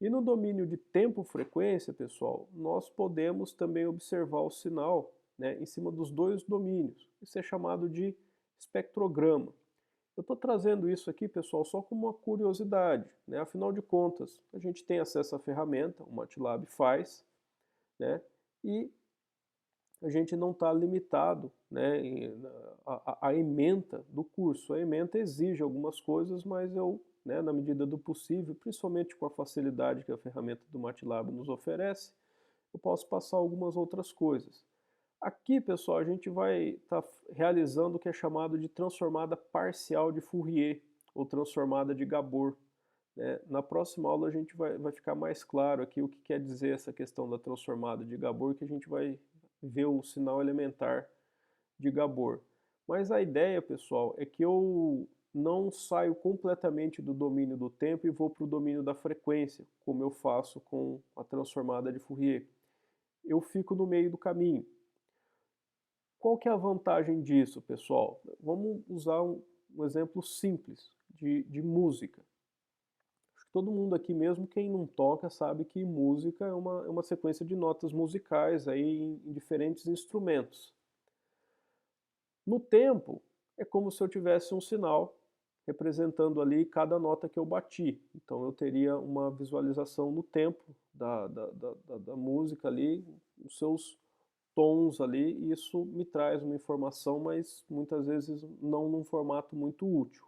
e no domínio de tempo-frequência, pessoal, nós podemos também observar o sinal, né, em cima dos dois domínios. Isso é chamado de espectrograma. Eu estou trazendo isso aqui, pessoal, só como uma curiosidade, né? Afinal de contas, a gente tem acesso à ferramenta, o MATLAB faz, né? E a gente não está limitado, né, à ementa do curso. A ementa exige algumas coisas, mas eu, né, na medida do possível, principalmente com a facilidade que a ferramenta do MATLAB nos oferece, eu posso passar algumas outras coisas. Aqui, pessoal, a gente vai estar realizando o que é chamado de transformada parcial de Fourier, ou transformada de Gabor, né? Na próxima aula a gente vai ficar mais claro aqui o que quer dizer essa questão da transformada de Gabor, que a gente vai ver o sinal elementar de Gabor. Mas a ideia, pessoal, é que eu não saio completamente do domínio do tempo e vou para o domínio da frequência, como eu faço com a transformada de Fourier. Eu fico no meio do caminho. Qual que é a vantagem disso, pessoal? Vamos usar um exemplo simples de música. Acho que todo mundo aqui, mesmo quem não toca, sabe que música é uma sequência de notas musicais aí em diferentes instrumentos. No tempo, é como se eu tivesse um sinal representando ali cada nota que eu bati. Então eu teria uma visualização no tempo da música ali, os seus tons ali, e isso me traz uma informação, mas muitas vezes não num formato muito útil.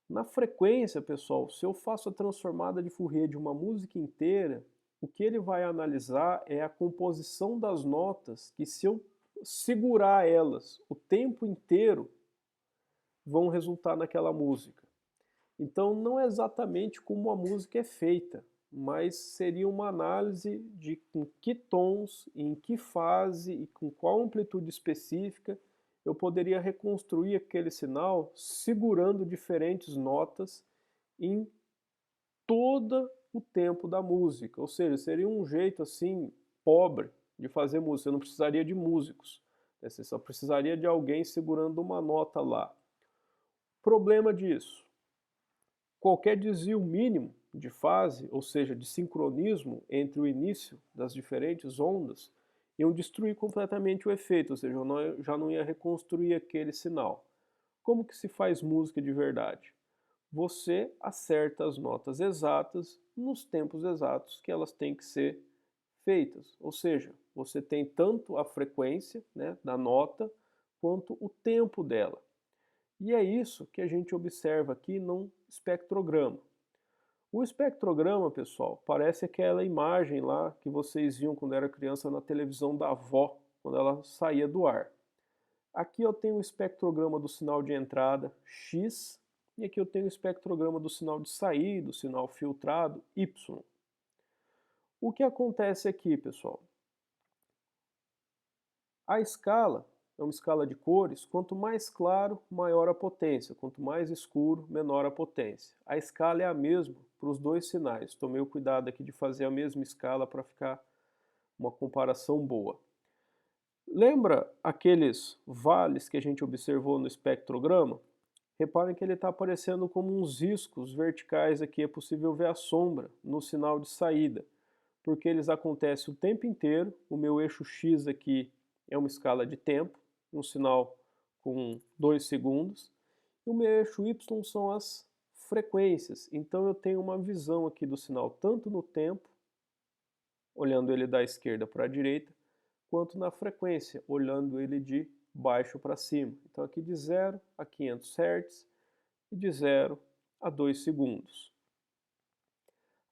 Na frequência, pessoal, se eu faço a transformada de Fourier de uma música inteira, o que ele vai analisar é a composição das notas que, se eu segurar elas o tempo inteiro, vão resultar naquela música. Então não é exatamente como a música é feita, mas seria uma análise de com que tons, em que fase e com qual amplitude específica eu poderia reconstruir aquele sinal segurando diferentes notas em todo o tempo da música. Ou seja, seria um jeito assim pobre de fazer música. Você não precisaria de músicos, né? Você só precisaria de alguém segurando uma nota lá. Problema disso: qualquer desvio mínimo de fase, ou seja, de sincronismo entre o início das diferentes ondas, iam destruir completamente o efeito, ou seja, eu já não ia reconstruir aquele sinal. Como que se faz música de verdade? Você acerta as notas exatas nos tempos exatos que elas têm que ser feitas, ou seja, você tem tanto a frequência, né, da nota, quanto o tempo dela. E é isso que a gente observa aqui num espectrograma. O espectrograma, pessoal, parece aquela imagem lá que vocês viam quando era criança na televisão da avó, quando ela saía do ar. Aqui eu tenho o espectrograma do sinal de entrada, X, e aqui eu tenho o espectrograma do sinal de saída, do sinal filtrado, Y. O que acontece aqui, pessoal? A escala é uma escala de cores, quanto mais claro, maior a potência, quanto mais escuro, menor a potência. A escala é a mesma para os dois sinais. Tomei o cuidado aqui de fazer a mesma escala para ficar uma comparação boa. Lembra aqueles vales que a gente observou no espectrograma? Reparem que ele está aparecendo como uns riscos verticais aqui, é possível ver a sombra no sinal de saída, porque eles acontecem o tempo inteiro. O meu eixo X aqui é uma escala de tempo, um sinal com 2 segundos, e o meu eixo Y são as frequências. Então eu tenho uma visão aqui do sinal tanto no tempo, olhando ele da esquerda para a direita, quanto na frequência, olhando ele de baixo para cima. Então aqui de 0 a 500 Hz e de 0 a 2 segundos.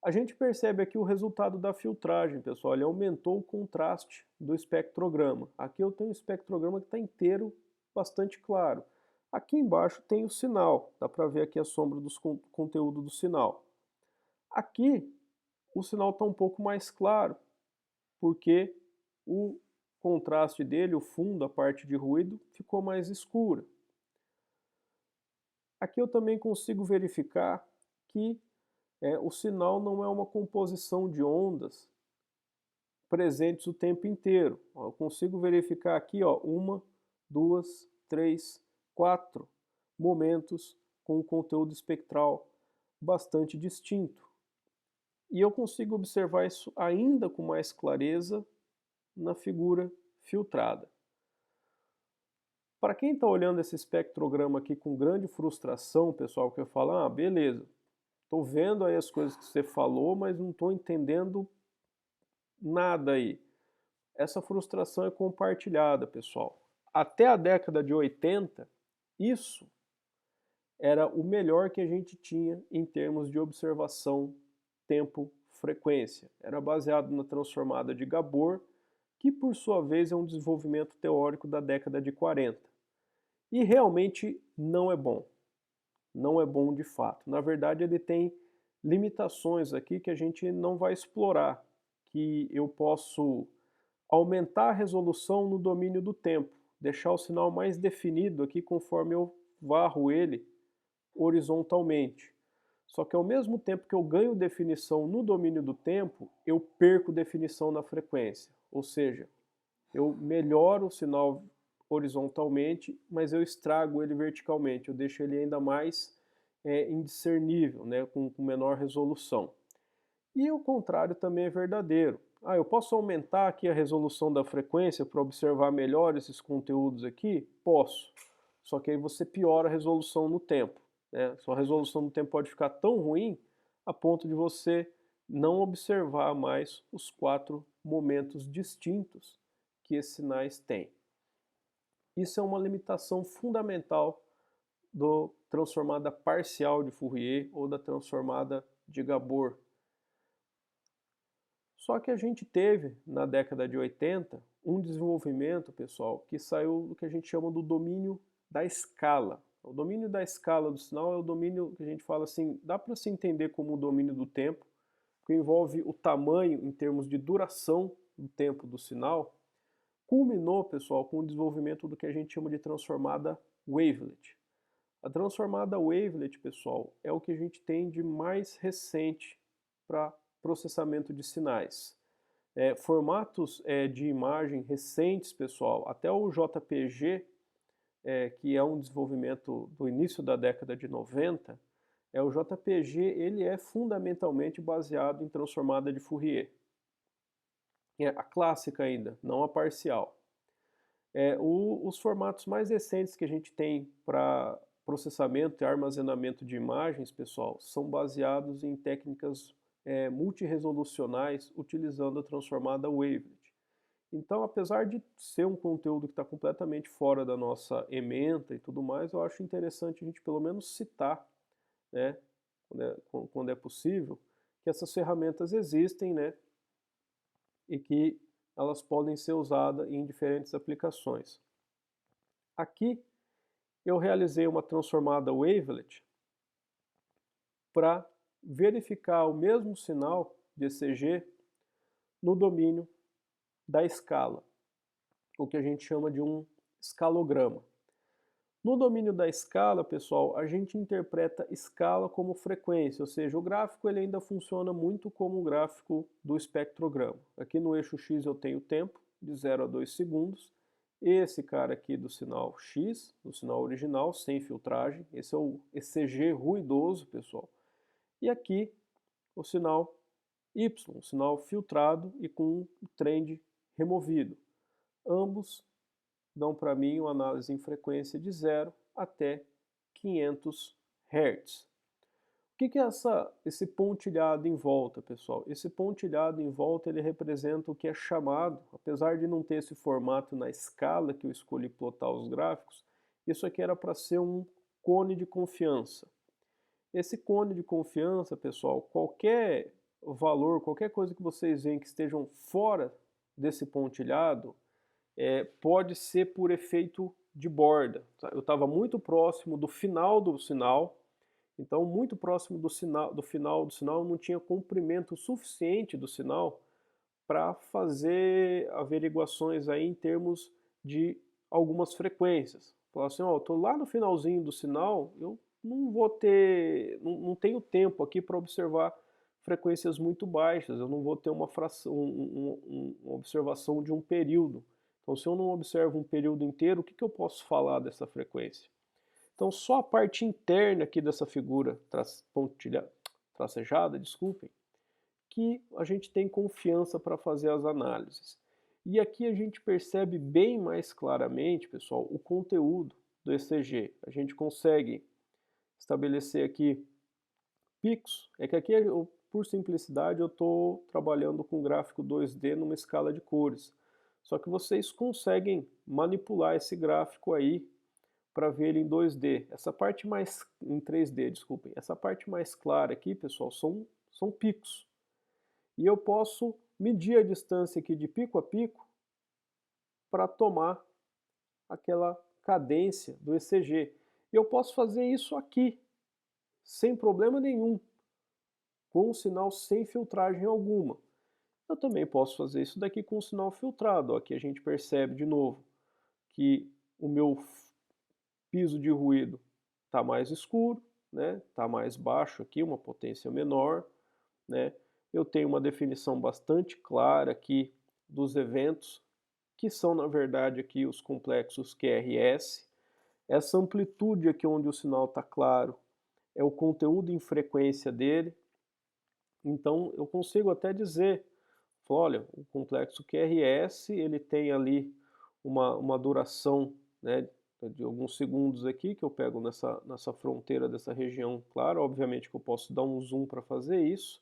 A gente percebe aqui o resultado da filtragem, pessoal, ele aumentou o contraste do espectrograma. Aqui eu tenho um espectrograma que está inteiro, bastante claro. Aqui embaixo tem o sinal, dá para ver aqui a sombra do conteúdo do sinal. Aqui o sinal está um pouco mais claro, porque o contraste dele, o fundo, a parte de ruído, ficou mais escura. Aqui eu também consigo verificar que o sinal não é uma composição de ondas presentes o tempo inteiro. Eu consigo verificar aqui, ó, 1, 2, 3, 4 momentos com um conteúdo espectral bastante distinto. E eu consigo observar isso ainda com mais clareza na figura filtrada. Para quem está olhando esse espectrograma aqui com grande frustração, pessoal, que eu falo, ah, beleza, estou vendo aí as coisas que você falou, mas não estou entendendo nada aí. Essa frustração é compartilhada, pessoal. Até a década de 80, isso era o melhor que a gente tinha em termos de observação tempo-frequência. Era baseado na transformada de Gabor, que por sua vez é um desenvolvimento teórico da década de 40. E realmente não é bom. Não é bom de fato. Na verdade, ele tem limitações aqui que a gente não vai explorar, que eu posso aumentar a resolução no domínio do tempo, deixar o sinal mais definido aqui conforme eu varro ele horizontalmente. Só que ao mesmo tempo que eu ganho definição no domínio do tempo, eu perco definição na frequência. Ou seja, eu melhoro o sinal horizontalmente, mas eu estrago ele verticalmente, eu deixo ele ainda mais indiscernível, né, com menor resolução. E o contrário também é verdadeiro. Ah, eu posso aumentar aqui a resolução da frequência para observar melhor esses conteúdos aqui? Posso. Só que aí você piora a resolução no tempo, né? Sua resolução no tempo pode ficar tão ruim a ponto de você não observar mais os 4 momentos distintos que esses sinais têm. Isso é uma limitação fundamental da transformada parcial de Fourier ou da transformada de Gabor. Só que a gente teve, na década de 80, um desenvolvimento, pessoal, que saiu do que a gente chama do domínio da escala. O domínio da escala do sinal é o domínio que a gente fala assim, dá para se entender como o domínio do tempo, que envolve o tamanho em termos de duração do tempo do sinal. Culminou, pessoal, com o desenvolvimento do que a gente chama de transformada wavelet. A transformada wavelet, pessoal, é o que a gente tem de mais recente para processamento de sinais. Formatos de imagem recentes, pessoal, até o JPG, que é um desenvolvimento do início da década de 90, o JPG ele é fundamentalmente baseado em transformada de Fourier. A clássica ainda, não a parcial. Os formatos mais recentes que a gente tem para processamento e armazenamento de imagens, pessoal, são baseados em técnicas multiresolucionais utilizando a transformada wavelet. Então, apesar de ser um conteúdo que está completamente fora da nossa ementa e tudo mais, eu acho interessante a gente pelo menos citar, né, quando é possível, que essas ferramentas existem, né, e que elas podem ser usadas em diferentes aplicações. Aqui eu realizei uma transformada wavelet para verificar o mesmo sinal de ECG no domínio da escala, o que a gente chama de um escalograma. No domínio da escala, pessoal, a gente interpreta escala como frequência, ou seja, o gráfico ele ainda funciona muito como o gráfico do espectrograma. Aqui no eixo X eu tenho tempo, de 0 a 2 segundos. Esse cara aqui do sinal X, do sinal original, sem filtragem, esse é o ECG ruidoso, pessoal. E aqui o sinal Y, o sinal filtrado e com um trend removido. Ambos dão para mim uma análise em frequência de 0 até 500 Hz. que é esse pontilhado em volta, pessoal? Esse pontilhado em volta ele representa o que é chamado, apesar de não ter esse formato na escala que eu escolhi plotar os gráficos, isso aqui era para ser um cone de confiança. Esse cone de confiança, pessoal, qualquer valor, qualquer coisa que vocês veem que estejam fora desse pontilhado, pode ser por efeito de borda. Eu estava muito próximo do final do sinal, então muito próximo do final do sinal, eu não tinha comprimento suficiente do sinal para fazer averiguações aí em termos de algumas frequências. Falar assim, ó, eu estou lá no finalzinho do sinal, eu não vou ter, não tenho tempo aqui para observar frequências muito baixas, eu não vou ter uma fração, uma observação de um período. Então, se eu não observo um período inteiro, o que eu posso falar dessa frequência? Então, só a parte interna aqui dessa figura tracejada, desculpem, que a gente tem confiança para fazer as análises. E aqui a gente percebe bem mais claramente, pessoal, o conteúdo do ECG. A gente consegue estabelecer aqui picos. É que aqui, por simplicidade, eu estou trabalhando com gráfico 2D numa escala de cores. Só que vocês conseguem manipular esse gráfico aí para ver ele em 2D. Essa parte mais em 3D, desculpem. Essa parte mais clara aqui, pessoal, são picos. E eu posso medir a distância aqui de pico a pico para tomar aquela cadência do ECG. E eu posso fazer isso aqui, sem problema nenhum, com um sinal sem filtragem alguma. Eu também posso fazer isso daqui com um sinal filtrado. Aqui a gente percebe de novo que o meu piso de ruído está mais escuro, né? Está mais baixo aqui, uma potência menor, né? Eu tenho uma definição bastante clara aqui dos eventos, que são na verdade aqui os complexos QRS. Essa amplitude aqui onde o sinal está claro é o conteúdo em frequência dele. Então eu consigo até dizer, olha, o complexo QRS ele tem ali uma duração, né, de alguns segundos aqui, que eu pego nessa fronteira dessa região, claro, obviamente que eu posso dar um zoom para fazer isso,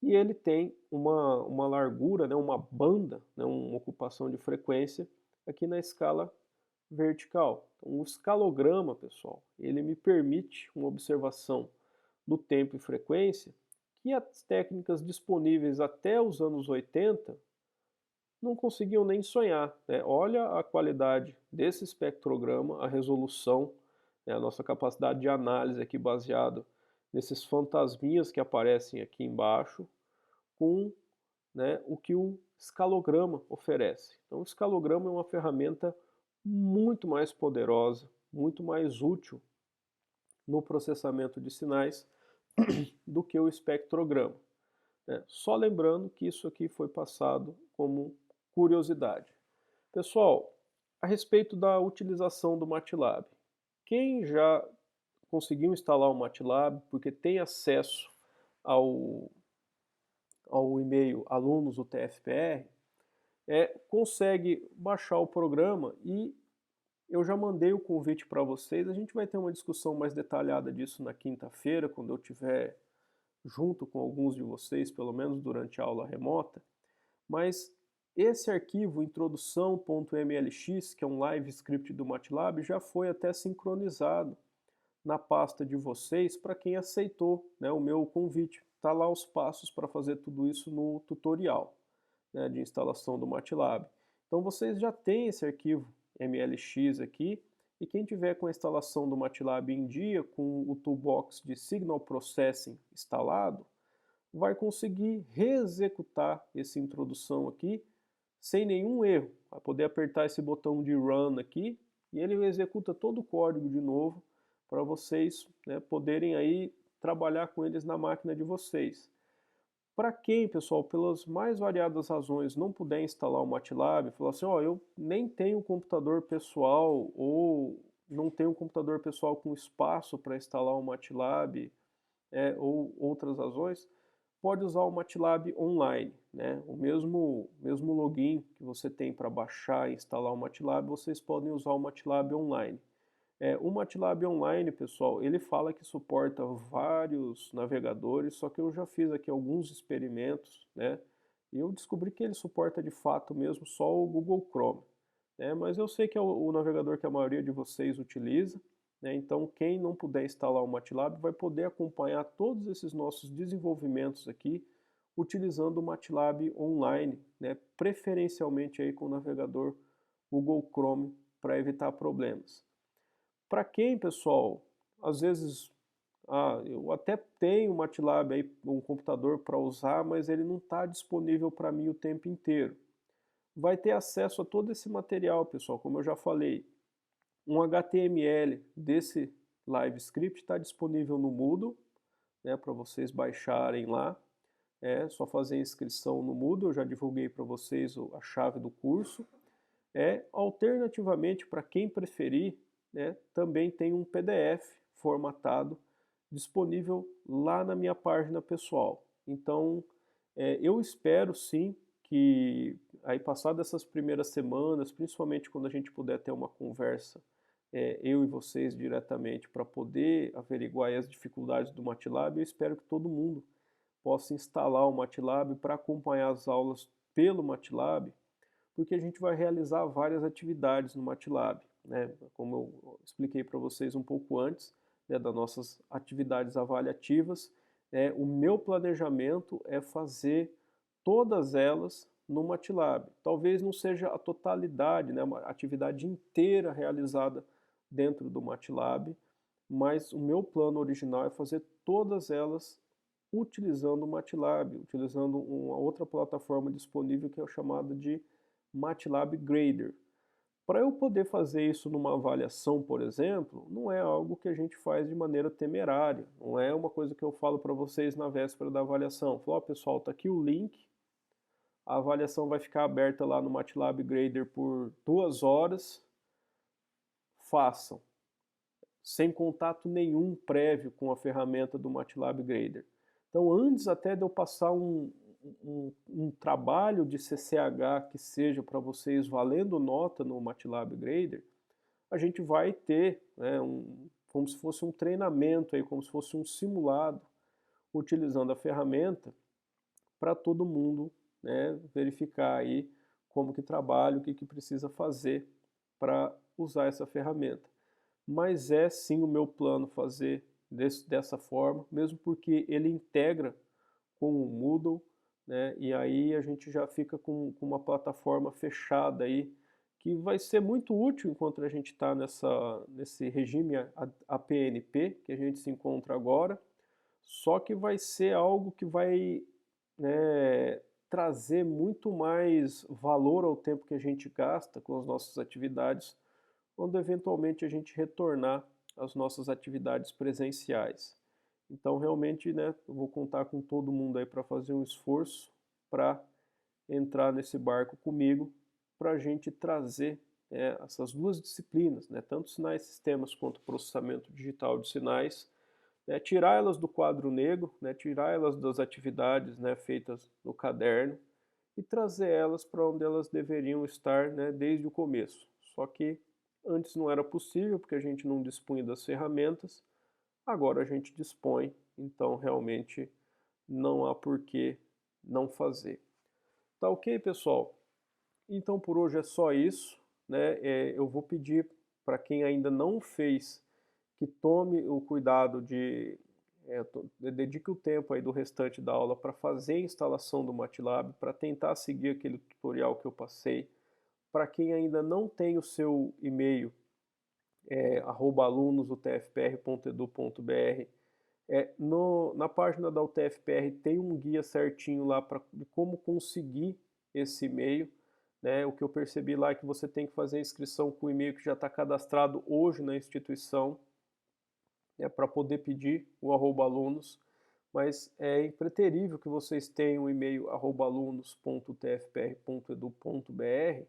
e ele tem uma largura, né, uma banda, né, uma ocupação de frequência aqui na escala vertical. Então, o escalograma, pessoal, ele me permite uma observação do tempo e frequência que as técnicas disponíveis até os anos 80 não conseguiam nem sonhar, né? Olha a qualidade desse espectrograma, a resolução, né, a nossa capacidade de análise aqui baseado nesses fantasminhas que aparecem aqui embaixo, com, né, o que o escalograma oferece. Então, o escalograma é uma ferramenta muito mais poderosa, muito mais útil no processamento de sinais do que o espectrograma, né? Só lembrando que isso aqui foi passado como curiosidade. Pessoal, a respeito da utilização do MATLAB. Quem já conseguiu instalar o MATLAB porque tem acesso ao, ao e-mail alunos do TFPR, consegue baixar o programa e eu já mandei o convite para vocês. A gente vai ter uma discussão mais detalhada disso na quinta-feira, quando eu tiver junto com alguns de vocês, pelo menos durante a aula remota. Mas esse arquivo introdução.mlx, que é um live script do MATLAB, já foi até sincronizado na pasta de vocês para quem aceitou, né, o meu convite. Está lá os passos para fazer tudo isso no tutorial, né, de instalação do MATLAB. Então vocês já têm esse arquivo MLX aqui, e quem tiver com a instalação do MATLAB em dia, com o toolbox de Signal Processing instalado, vai conseguir reexecutar essa introdução aqui sem nenhum erro. Vai poder apertar esse botão de Run aqui e ele executa todo o código de novo para vocês, né, poderem aí trabalhar com eles na máquina de vocês. Para quem, pessoal, pelas mais variadas razões não puder instalar o MATLAB, falar assim, ó, eu nem tenho computador pessoal ou não tenho computador pessoal com espaço para instalar o MATLAB, ou outras razões, pode usar o MATLAB online, né? O mesmo login que você tem para baixar e instalar o MATLAB, vocês podem usar o MATLAB online. O MATLAB Online, pessoal, ele fala que suporta vários navegadores, só que eu já fiz aqui alguns experimentos, né? E eu descobri que ele suporta de fato mesmo só o Google Chrome, né? Mas eu sei que é o navegador que a maioria de vocês utiliza, né? Então quem não puder instalar o MATLAB vai poder acompanhar todos esses nossos desenvolvimentos aqui utilizando o MATLAB Online, né? Preferencialmente aí com o navegador Google Chrome para evitar problemas. Para quem, pessoal, às vezes, eu até tenho o MATLAB aí, um computador para usar, mas ele não está disponível para mim o tempo inteiro. Vai ter acesso a todo esse material, pessoal, como eu já falei. Um HTML desse Live Script está disponível no Moodle, né, para vocês baixarem lá. É só fazer inscrição no Moodle, eu já divulguei para vocês a chave do curso. Alternativamente, para quem preferir, né, também tem um PDF formatado disponível lá na minha página pessoal. Então, eu espero sim que, aí passadas essas primeiras semanas, principalmente quando a gente puder ter uma conversa, eu e vocês diretamente, para poder averiguar as dificuldades do MATLAB, eu espero que todo mundo possa instalar o MATLAB para acompanhar as aulas pelo MATLAB, porque a gente vai realizar várias atividades no MATLAB, né? Como eu expliquei para vocês um pouco antes, né, das nossas atividades avaliativas, o meu planejamento é fazer todas elas no MATLAB. Talvez não seja a totalidade, né, uma atividade inteira realizada dentro do MATLAB, mas o meu plano original é fazer todas elas utilizando o MATLAB, utilizando uma outra plataforma disponível que é chamada de MATLAB Grader. Para eu poder fazer isso numa avaliação, por exemplo, não é algo que a gente faz de maneira temerária, não é uma coisa que eu falo para vocês na véspera da avaliação. Falo, pessoal, está aqui o link, a avaliação vai ficar aberta lá no MATLAB Grader por 2 horas, façam, sem contato nenhum prévio com a ferramenta do MATLAB Grader. Então, antes até de eu passar um trabalho de CCH que seja para vocês valendo nota no MATLAB Grader, a gente vai ter, né, como se fosse um treinamento, aí, como se fosse um simulado, utilizando a ferramenta para todo mundo, né, verificar aí como que trabalha, o que precisa fazer para usar essa ferramenta. Mas é sim o meu plano fazer dessa forma, mesmo porque ele integra com o Moodle, né? E aí a gente já fica com uma plataforma fechada aí, que vai ser muito útil enquanto a gente está nesse regime APNP que a gente se encontra agora, só que vai ser algo que vai, né, trazer muito mais valor ao tempo que a gente gasta com as nossas atividades, quando eventualmente a gente retornar às nossas atividades presenciais. Então, realmente, né, eu vou contar com todo mundo aí para fazer um esforço para entrar nesse barco comigo, para a gente trazer essas duas disciplinas, né, tanto sinais sistemas quanto processamento digital de sinais, né, tirar elas do quadro negro, né, tirar elas das atividades, né, feitas no caderno e trazer elas para onde elas deveriam estar, né, desde o começo. Só que antes não era possível, porque a gente não dispunha das ferramentas, agora a gente dispõe, então realmente não há por que não fazer. Tá ok, pessoal? Então por hoje é só isso, né? Eu vou pedir para quem ainda não fez que tome o cuidado dedique o tempo aí do restante da aula para fazer a instalação do MATLAB, para tentar seguir aquele tutorial que eu passei. Para quem ainda não tem o seu e-mail, alunos.utfpr.edu.br, na página da UTFPR tem um guia certinho lá de como conseguir esse e-mail. Né? O que eu percebi lá é que você tem que fazer a inscrição com o e-mail que já está cadastrado hoje na instituição, para poder pedir o @alunos, mas é impreterível que vocês tenham o e-mail alunos.utfpr.edu.br,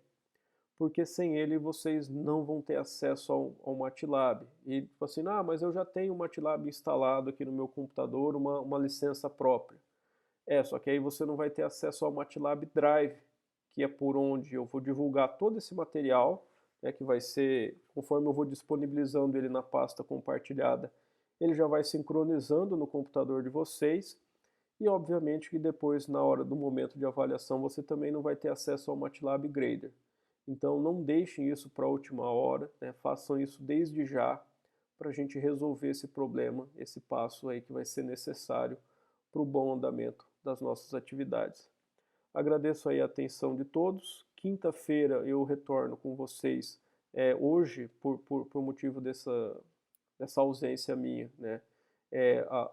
porque sem ele vocês não vão ter acesso ao MATLAB. E tipo assim, mas eu já tenho o MATLAB instalado aqui no meu computador, uma licença própria. Só que aí você não vai ter acesso ao MATLAB Drive, que é por onde eu vou divulgar todo esse material, né, que vai ser, conforme eu vou disponibilizando ele na pasta compartilhada, ele já vai sincronizando no computador de vocês, e obviamente que depois, na hora do momento de avaliação, você também não vai ter acesso ao MATLAB Grader. Então não deixem isso para a última hora, né? Façam isso desde já, para a gente resolver esse problema, esse passo aí que vai ser necessário para o bom andamento das nossas atividades. Agradeço aí a atenção de todos. Quinta-feira eu retorno com vocês, hoje, por motivo dessa ausência minha, né?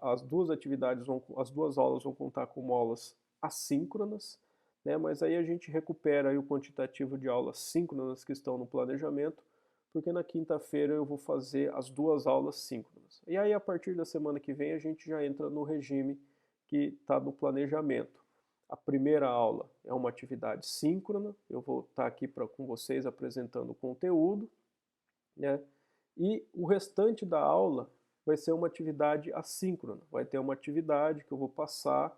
As duas atividades, as duas aulas vão contar como aulas assíncronas, né? Mas aí a gente recupera aí o quantitativo de aulas síncronas que estão no planejamento, porque na quinta-feira eu vou fazer as duas aulas síncronas. E aí a partir da semana que vem a gente já entra no regime que está no planejamento. A primeira aula é uma atividade síncrona, eu vou estar aqui com vocês apresentando o conteúdo, né? E o restante da aula vai ser uma atividade assíncrona, vai ter uma atividade que eu vou passar,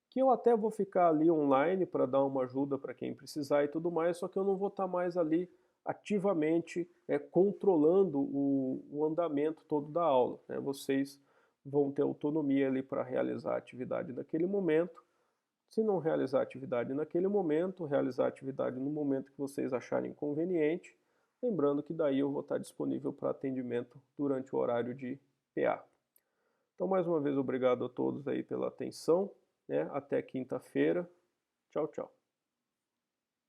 que eu até vou ficar ali online para dar uma ajuda para quem precisar e tudo mais, só que eu não vou estar mais ali ativamente controlando o andamento todo da aula, né? Vocês vão ter autonomia ali para realizar a atividade naquele momento. Se não realizar a atividade naquele momento, realizar a atividade no momento que vocês acharem conveniente, lembrando que daí eu vou estar disponível para atendimento durante o horário de PA. Então, mais uma vez, obrigado a todos aí pela atenção, né? Até quinta-feira. Tchau, tchau.